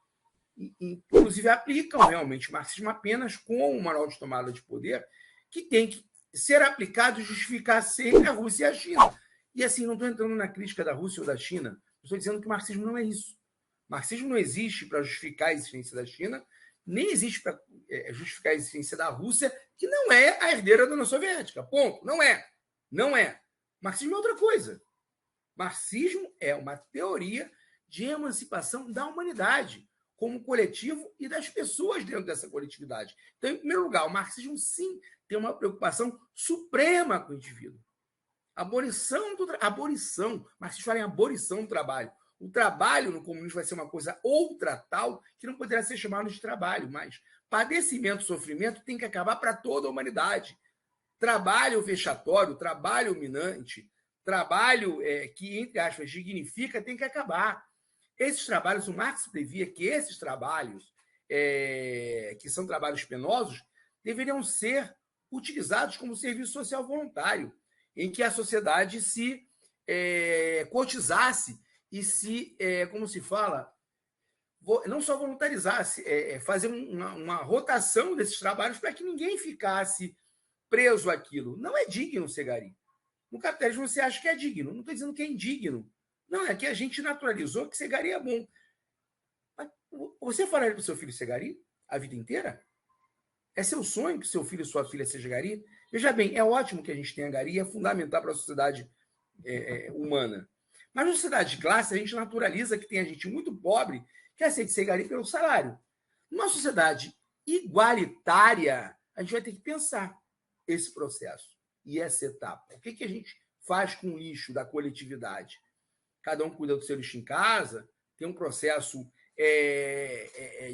E, inclusive, aplicam realmente o marxismo apenas com um manual de tomada de poder que tem que ser aplicado e justificar sempre a Rússia e a China. E, assim, não estou entrando na crítica da Rússia ou da China, estou dizendo que o marxismo não é isso. O marxismo não existe para justificar a existência da China, nem existe para justificar a existência da Rússia, que não é a herdeira da União Soviética. Ponto. Não é. Não é. Marxismo é outra coisa. Marxismo é uma teoria de emancipação da humanidade como coletivo e das pessoas dentro dessa coletividade. Então, em primeiro lugar, o marxismo, sim, tem uma preocupação suprema com o indivíduo. Abolição. Marxismo fala em abolição do trabalho. O trabalho no comunismo vai ser uma coisa outra tal que não poderá ser chamado de trabalho, mas padecimento, sofrimento tem que acabar para toda a humanidade. Trabalho vexatório, trabalho minante, trabalho que, entre aspas, dignifica, tem que acabar. Esses trabalhos, o Marx previa que esses trabalhos, que são trabalhos penosos, deveriam ser utilizados como serviço social voluntário, em que a sociedade se cotizasse e se, como se fala, não só voluntarizasse, fazer uma rotação desses trabalhos para que ninguém ficasse preso àquilo. Não é digno ser gari. No capitalismo você acha que é digno. Não estou dizendo que é indigno. Não, é que a gente naturalizou que ser gari é bom. Mas você falaria para o seu filho ser gari a vida inteira? É seu sonho que seu filho e sua filha sejam gari? Veja bem, é ótimo que a gente tenha gari, é fundamental para a sociedade humana. Mas na sociedade de classe, a gente naturaliza que tem gente muito pobre que aceita ser gari pelo salário. Numa sociedade igualitária, a gente vai ter que pensar esse processo e essa etapa. O que a gente faz com o lixo da coletividade? Cada um cuida do seu lixo em casa, tem um processo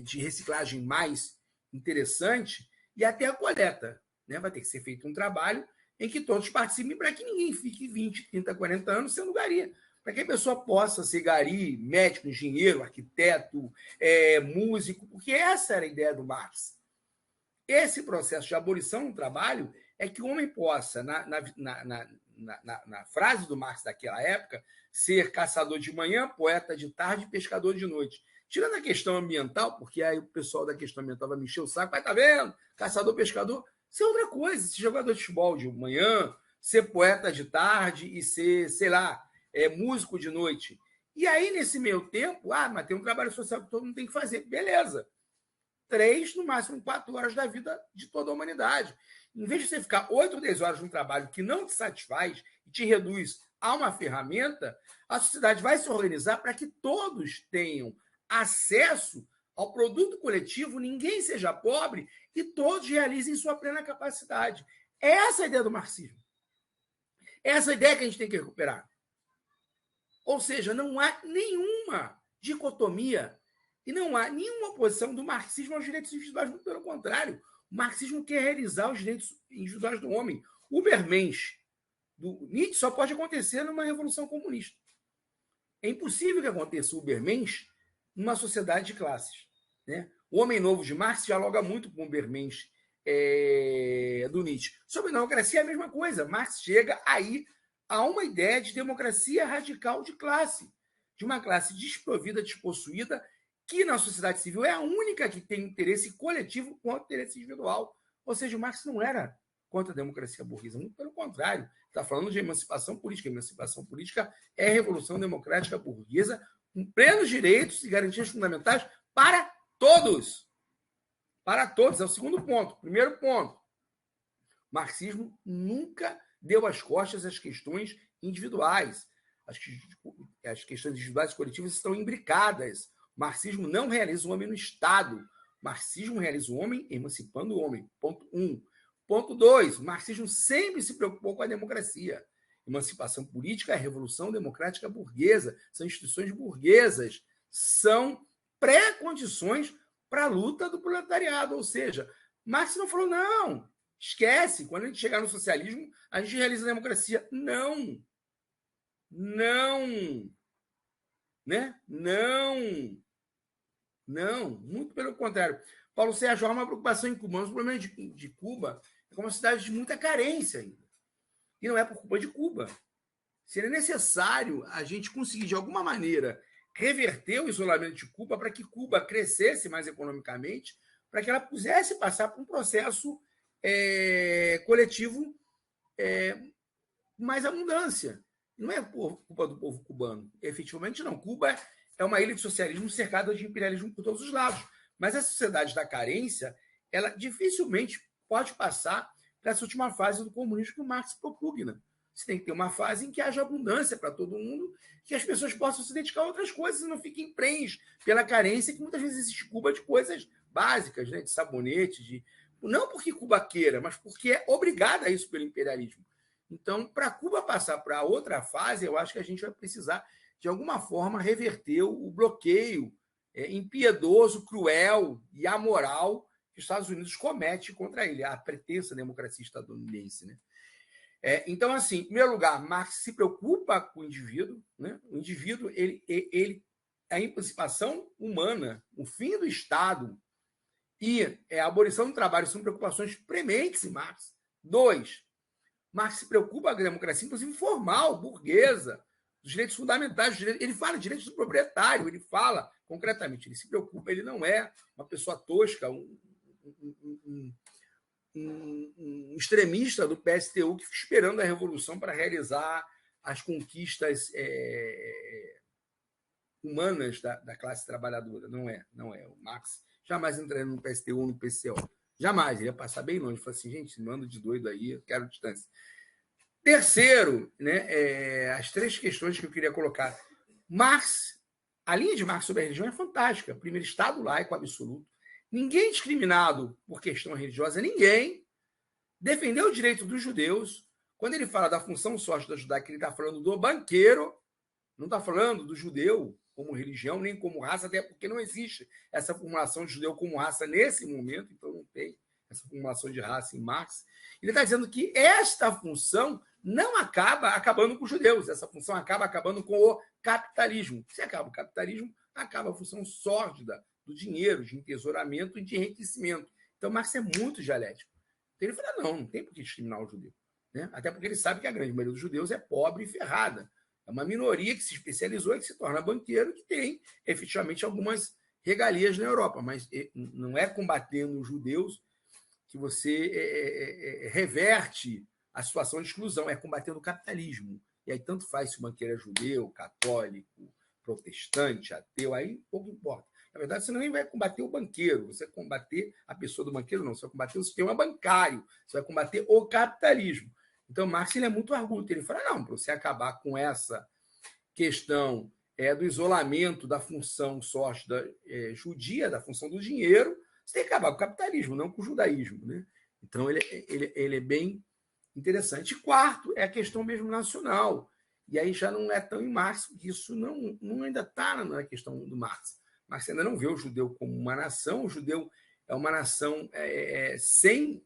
de reciclagem mais interessante e até a coleta. Né? Vai ter que ser feito um trabalho em que todos participem para que ninguém fique 20, 30, 40 anos sendo gari. Para que a pessoa possa ser gari, médico, engenheiro, arquiteto, músico, porque essa era a ideia do Marx. Esse processo de abolição do trabalho é que o homem possa, na frase do Marx daquela época, ser caçador de manhã, poeta de tarde e pescador de noite. Tirando a questão ambiental, porque aí o pessoal da questão ambiental vai me encher o saco, vai, tá vendo? Caçador, pescador, isso é outra coisa. Ser jogador de futebol de manhã, ser poeta de tarde e ser, sei lá, músico de noite. E aí, nesse meio tempo, mas tem um trabalho social que todo mundo tem que fazer. Beleza. 3, no máximo 4 horas da vida de toda a humanidade. Em vez de você ficar 8 ou 10 horas num trabalho que não te satisfaz e te reduz a uma ferramenta, a sociedade vai se organizar para que todos tenham acesso ao produto coletivo, ninguém seja pobre e todos realizem sua plena capacidade. Essa é a ideia do marxismo. Essa é a ideia que a gente tem que recuperar. Ou seja, não há nenhuma dicotomia E não há nenhuma oposição do marxismo aos direitos individuais, muito pelo contrário. O marxismo quer realizar os direitos individuais do homem. O Übermensch do Nietzsche só pode acontecer numa revolução comunista. É impossível que aconteça o Übermensch numa sociedade de classes. Né? O Homem Novo de Marx dialoga muito com o Übermensch do Nietzsche. Sobre democracia é a mesma coisa. Marx chega aí a uma ideia de democracia radical de classe, de uma classe desprovida, despossuída, que na sociedade civil é a única que tem interesse coletivo contra interesse individual. Ou seja, o Marx não era contra a democracia burguesa, muito pelo contrário. Está falando de emancipação política. Emancipação política é a revolução democrática burguesa com plenos direitos e garantias fundamentais para todos. Para todos. É o segundo ponto. Primeiro ponto. O marxismo nunca deu as costas às questões individuais. As questões individuais e coletivas estão imbricadas. O marxismo não realiza o homem no Estado. O marxismo realiza o homem emancipando o homem. Ponto 1. Ponto 2. O marxismo sempre se preocupou com a democracia. Emancipação política é a revolução democrática burguesa. São instituições burguesas. São pré-condições para a luta do proletariado. Ou seja, Marx não falou, não, esquece, quando a gente chegar no socialismo, a gente realiza a democracia. Não. Não. Né? Não. Não. Muito pelo contrário. Paulo Sérgio, há uma preocupação em Cuba. Mas o problema de Cuba é que é uma cidade de muita carência ainda. E não é por culpa de Cuba. Seria necessário a gente conseguir, de alguma maneira, reverter o isolamento de Cuba para que Cuba crescesse mais economicamente, para que ela pudesse passar por um processo coletivo com mais abundância. Não é por culpa do povo cubano. Efetivamente, não. Cuba é uma ilha de socialismo cercada de imperialismo por todos os lados. Mas a sociedade da carência, ela dificilmente pode passar para essa última fase do comunismo que o Marx propugna. Você tem que ter uma fase em que haja abundância para todo mundo, que as pessoas possam se dedicar a outras coisas e não fiquem prens pela carência que muitas vezes existe Cuba de coisas básicas, né? De sabonete, não porque Cuba queira, mas porque é obrigada a isso pelo imperialismo. Então, para Cuba passar para outra fase, eu acho que a gente vai precisar, de alguma forma, reverter o bloqueio impiedoso, cruel e amoral que os Estados Unidos cometem contra ele, a pretensa democracia estadunidense. Né? Então, assim, em primeiro lugar, Marx se preocupa com o indivíduo. Né? O indivíduo, a emancipação humana, o fim do Estado e a abolição do trabalho são preocupações prementes em Marx. 2, Marx se preocupa com a democracia, inclusive formal, burguesa, dos direitos fundamentais. Ele fala de direitos do proprietário, ele fala concretamente, ele se preocupa, ele não é uma pessoa tosca, um extremista do PSTU que fica esperando a revolução para realizar as conquistas humanas da classe trabalhadora. Não é. O Marx jamais entraria no PSTU ou no PCO. Jamais. Ele ia passar bem longe. Ele falou assim, gente, mando de doido aí, eu quero distância. Terceiro, né, as 3 questões que eu queria colocar. Marx, a linha de Marx sobre a religião é fantástica. Primeiro, Estado laico absoluto. Ninguém discriminado por questão religiosa, ninguém. Defendeu o direito dos judeus. Quando ele fala da função sócio judaica, ele está falando do banqueiro, não está falando do judeu como religião, nem como raça, até porque não existe essa formulação de judeu como raça nesse momento, então não tem essa formulação de raça em Marx. Ele está dizendo que esta função não acaba acabando com os judeus, essa função acaba acabando com o capitalismo. Se acaba o capitalismo, acaba a função sórdida do dinheiro, de entesouramento e de enriquecimento. Então, Marx é muito dialético. Então, ele fala, não tem por que discriminar o judeu. Né? Até porque ele sabe que a grande maioria dos judeus é pobre e ferrada. É uma minoria que se especializou e que se torna banqueiro, que tem, efetivamente, algumas regalias na Europa. Mas não é combatendo os judeus que você reverte a situação de exclusão, é combatendo o capitalismo. E aí tanto faz se o banqueiro é judeu, católico, protestante, ateu, aí pouco importa. Na verdade, você nem vai combater o banqueiro, você vai combater a pessoa do banqueiro, não, você vai combater o sistema bancário, você vai combater o capitalismo. Então, Marx ele é muito arguto, ele fala, não, para você acabar com essa questão do isolamento da função sórdida judia, da função do dinheiro, você tem que acabar com o capitalismo, não com o judaísmo. Né? Então, ele é bem interessante. E quarto, é a questão mesmo nacional. E aí já não é tão em Marx, porque isso não ainda está na questão do Marx. Marx ainda não vê o judeu como uma nação. O judeu é uma nação sem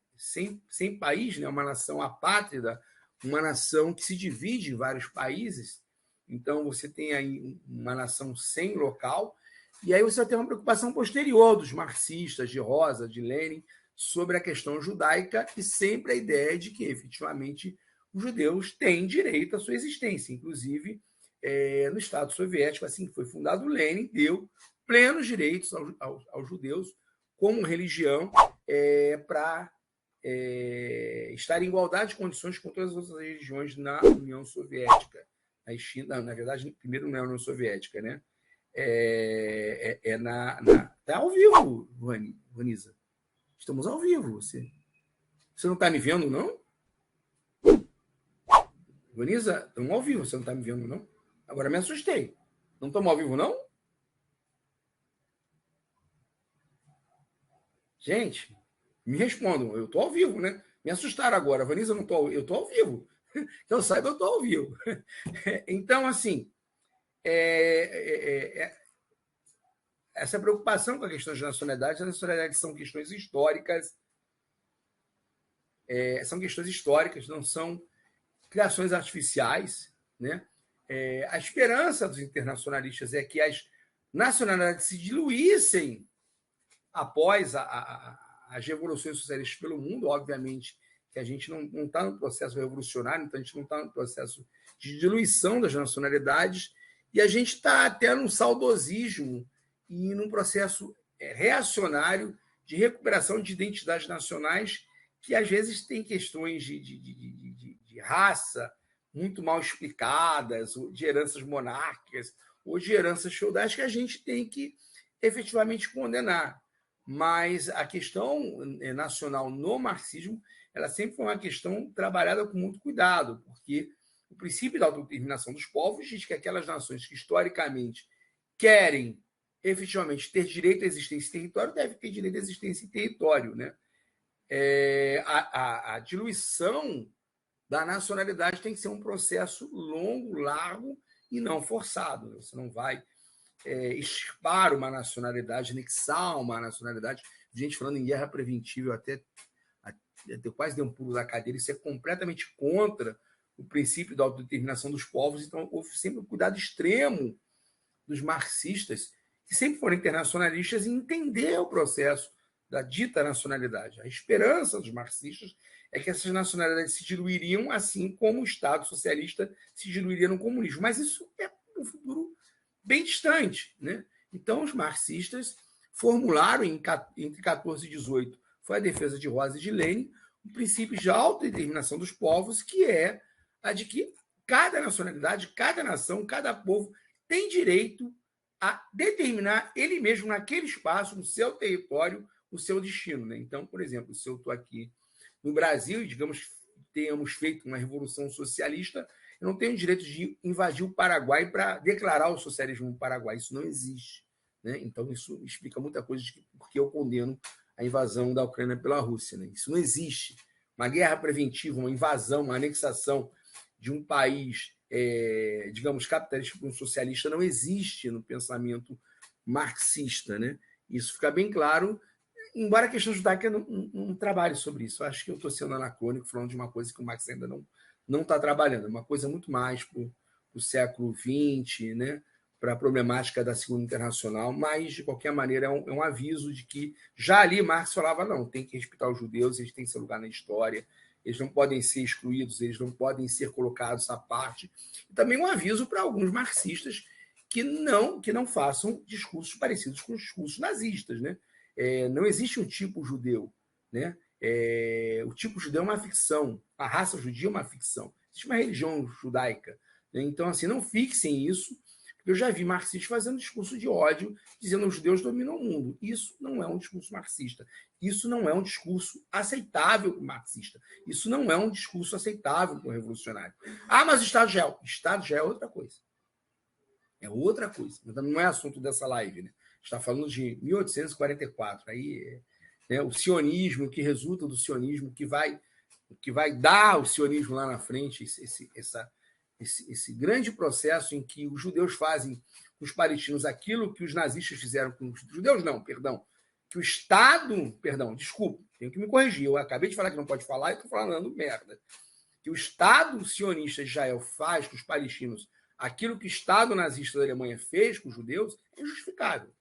país, né? Uma nação apátrida, uma nação que se divide em vários países. Então, você tem aí uma nação sem local, e aí você tem uma preocupação posterior dos marxistas, de Rosa, de Lenin, sobre a questão judaica, e sempre a ideia de que, efetivamente, os judeus têm direito à sua existência. Inclusive, no Estado Soviético, assim que foi fundado, Lenin deu plenos direitos aos judeus como religião para estar em igualdade de condições com todas as outras religiões na União Soviética. Na verdade, primeiro na União Soviética, né? Tá ao vivo, Vanisa. Estamos ao vivo. Você não está me vendo, não? Vanisa, estamos ao vivo. Você não está me vendo, não? Agora me assustei. Não estamos ao vivo, não? Gente, me respondam. Eu estou ao vivo, né? Me assustaram agora. Vanisa, eu estou ao vivo. Então, saiba, eu estou ao vivo. Então, assim, essa preocupação com a questão de nacionalidade, as nacionalidades são questões históricas, não são criações artificiais, né? A esperança dos internacionalistas é que as nacionalidades se diluíssem após as revoluções socialistas pelo mundo. Obviamente que a gente não está no processo revolucionário, então a gente não está no processo de diluição das nacionalidades, e a gente está até num saudosismo e num processo reacionário de recuperação de identidades nacionais, que às vezes tem questões de raça muito mal explicadas, ou de heranças monárquicas, ou de heranças feudais, que a gente tem que efetivamente condenar. Mas a questão nacional no marxismo, ela sempre foi uma questão trabalhada com muito cuidado, porque o princípio da autodeterminação dos povos diz que aquelas nações que historicamente querem efetivamente ter direito à existência em território devem ter direito à existência em território, né? A diluição da nacionalidade tem que ser um processo longo, largo e não forçado. Você não vai extirpar uma nacionalidade, anexar uma nacionalidade. Gente falando em guerra preventiva, até quase deu um pulo da cadeira. Isso é completamente contra o princípio da autodeterminação dos povos. Então, houve sempre um cuidado extremo dos marxistas, que sempre foram internacionalistas, em entender o processo da dita nacionalidade. A esperança dos marxistas é que essas nacionalidades se diluiriam, assim como o Estado socialista se diluiria no comunismo. Mas isso é um futuro bem distante, né? Então, os marxistas formularam entre 14 e 18, foi a defesa de Rosa e de Lenin, o princípio de autodeterminação dos povos, que é a de que cada nacionalidade, cada nação, cada povo tem direito a determinar ele mesmo naquele espaço, no seu território, o seu destino, né? Então, por exemplo, se eu estou aqui no Brasil e, digamos, tenhamos feito uma revolução socialista, eu não tenho direito de invadir o Paraguai para declarar o socialismo no Paraguai. Isso não existe, né? Então, isso explica muita coisa de porque eu condeno a invasão da Ucrânia pela Rússia, né? Isso não existe. Uma guerra preventiva, uma invasão, uma anexação de um país, digamos, capitalista para um socialista não existe no pensamento marxista, né? Isso fica bem claro, embora a questão judaica não trabalhe sobre isso. Eu acho que eu estou sendo anacrônico, falando de uma coisa que o Marx ainda não está trabalhando. É uma coisa muito mais para o século XX, né? Para a problemática da Segunda Internacional, mas, de qualquer maneira, é um aviso de que já ali Marx falava, não, tem que respeitar os judeus, eles têm seu lugar na história, eles não podem ser excluídos, eles não podem ser colocados à parte. E também um aviso para alguns marxistas que não façam discursos parecidos com os discursos nazistas, né? Não existe um tipo judeu, né? O tipo judeu é uma ficção, a raça judia é uma ficção, existe uma religião judaica, né? Então, assim, não fixem isso. Eu já vi marxistas fazendo discurso de ódio, dizendo que os judeus dominam o mundo. Isso não é um discurso marxista. Isso não é um discurso aceitável para o marxista. Isso não é um discurso aceitável para o revolucionário. Ah, mas o Estado já é. O Estado já é outra coisa. É outra coisa. Mas não é assunto dessa live, né? Está falando de 1844. Aí, né, o sionismo, o que resulta do sionismo, o que vai dar o sionismo lá na frente, esse grande processo em que os judeus fazem com os palestinos aquilo que os nazistas fizeram com os judeus, não, perdão, que o Estado, perdão, desculpa, tenho que me corrigir, eu acabei de falar que não pode falar e estou falando merda, que o Estado sionista de Israel faz com os palestinos aquilo que o Estado nazista da Alemanha fez com os judeus, é injustificável.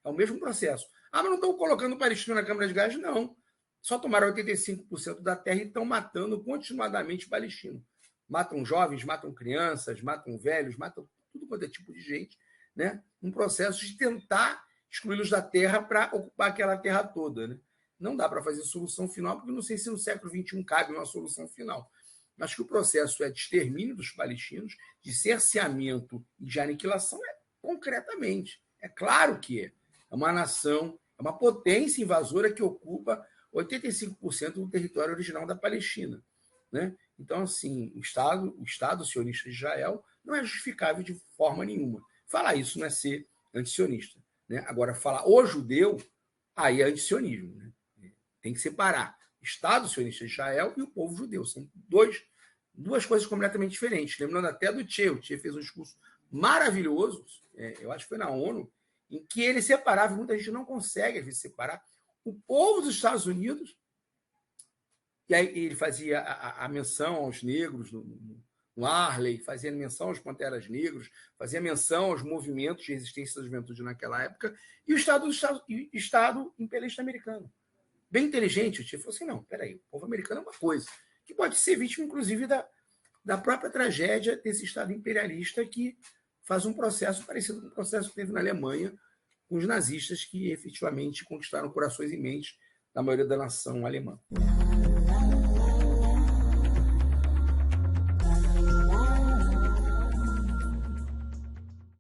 É o mesmo processo. Ah, mas não estão colocando o palestino na Câmara de Gás? Não. Só tomaram 85% da terra e estão matando continuadamente palestino. Matam jovens, matam crianças, matam velhos, matam tudo quanto é tipo de gente, né? Um processo de tentar excluí-los da terra para ocupar aquela terra toda, né? Não dá para fazer solução final, porque não sei se no século XXI cabe uma solução final. Mas que o processo é de extermínio dos palestinos, de cerceamento e de aniquilação, concretamente. É claro que é. É uma nação, é uma potência invasora que ocupa 85% do território original da Palestina, né? Então, assim, o Estado sionista de Israel não é justificável de forma nenhuma. Falar isso não é ser antisionista, né? Agora, falar o judeu, aí é antisionismo, né? Tem que separar o Estado sionista de Israel e o povo judeu. São duas coisas completamente diferentes. Lembrando até do Tchê. O Tchê fez um discurso maravilhoso, eu acho que foi na ONU, em que ele separava, muita gente não consegue, às vezes, separar o povo dos Estados Unidos. E aí ele fazia a menção aos negros no Arley, fazia menção aos Panteras Negros, fazia menção aos movimentos de resistência da juventude naquela época, e o Estado imperialista americano. Bem inteligente, o Tio falou assim, não, peraí, o povo americano é uma coisa, que pode ser vítima, inclusive, da própria tragédia desse Estado imperialista que faz um processo parecido com o processo que teve na Alemanha com os nazistas que efetivamente conquistaram corações e mentes da maioria da nação alemã.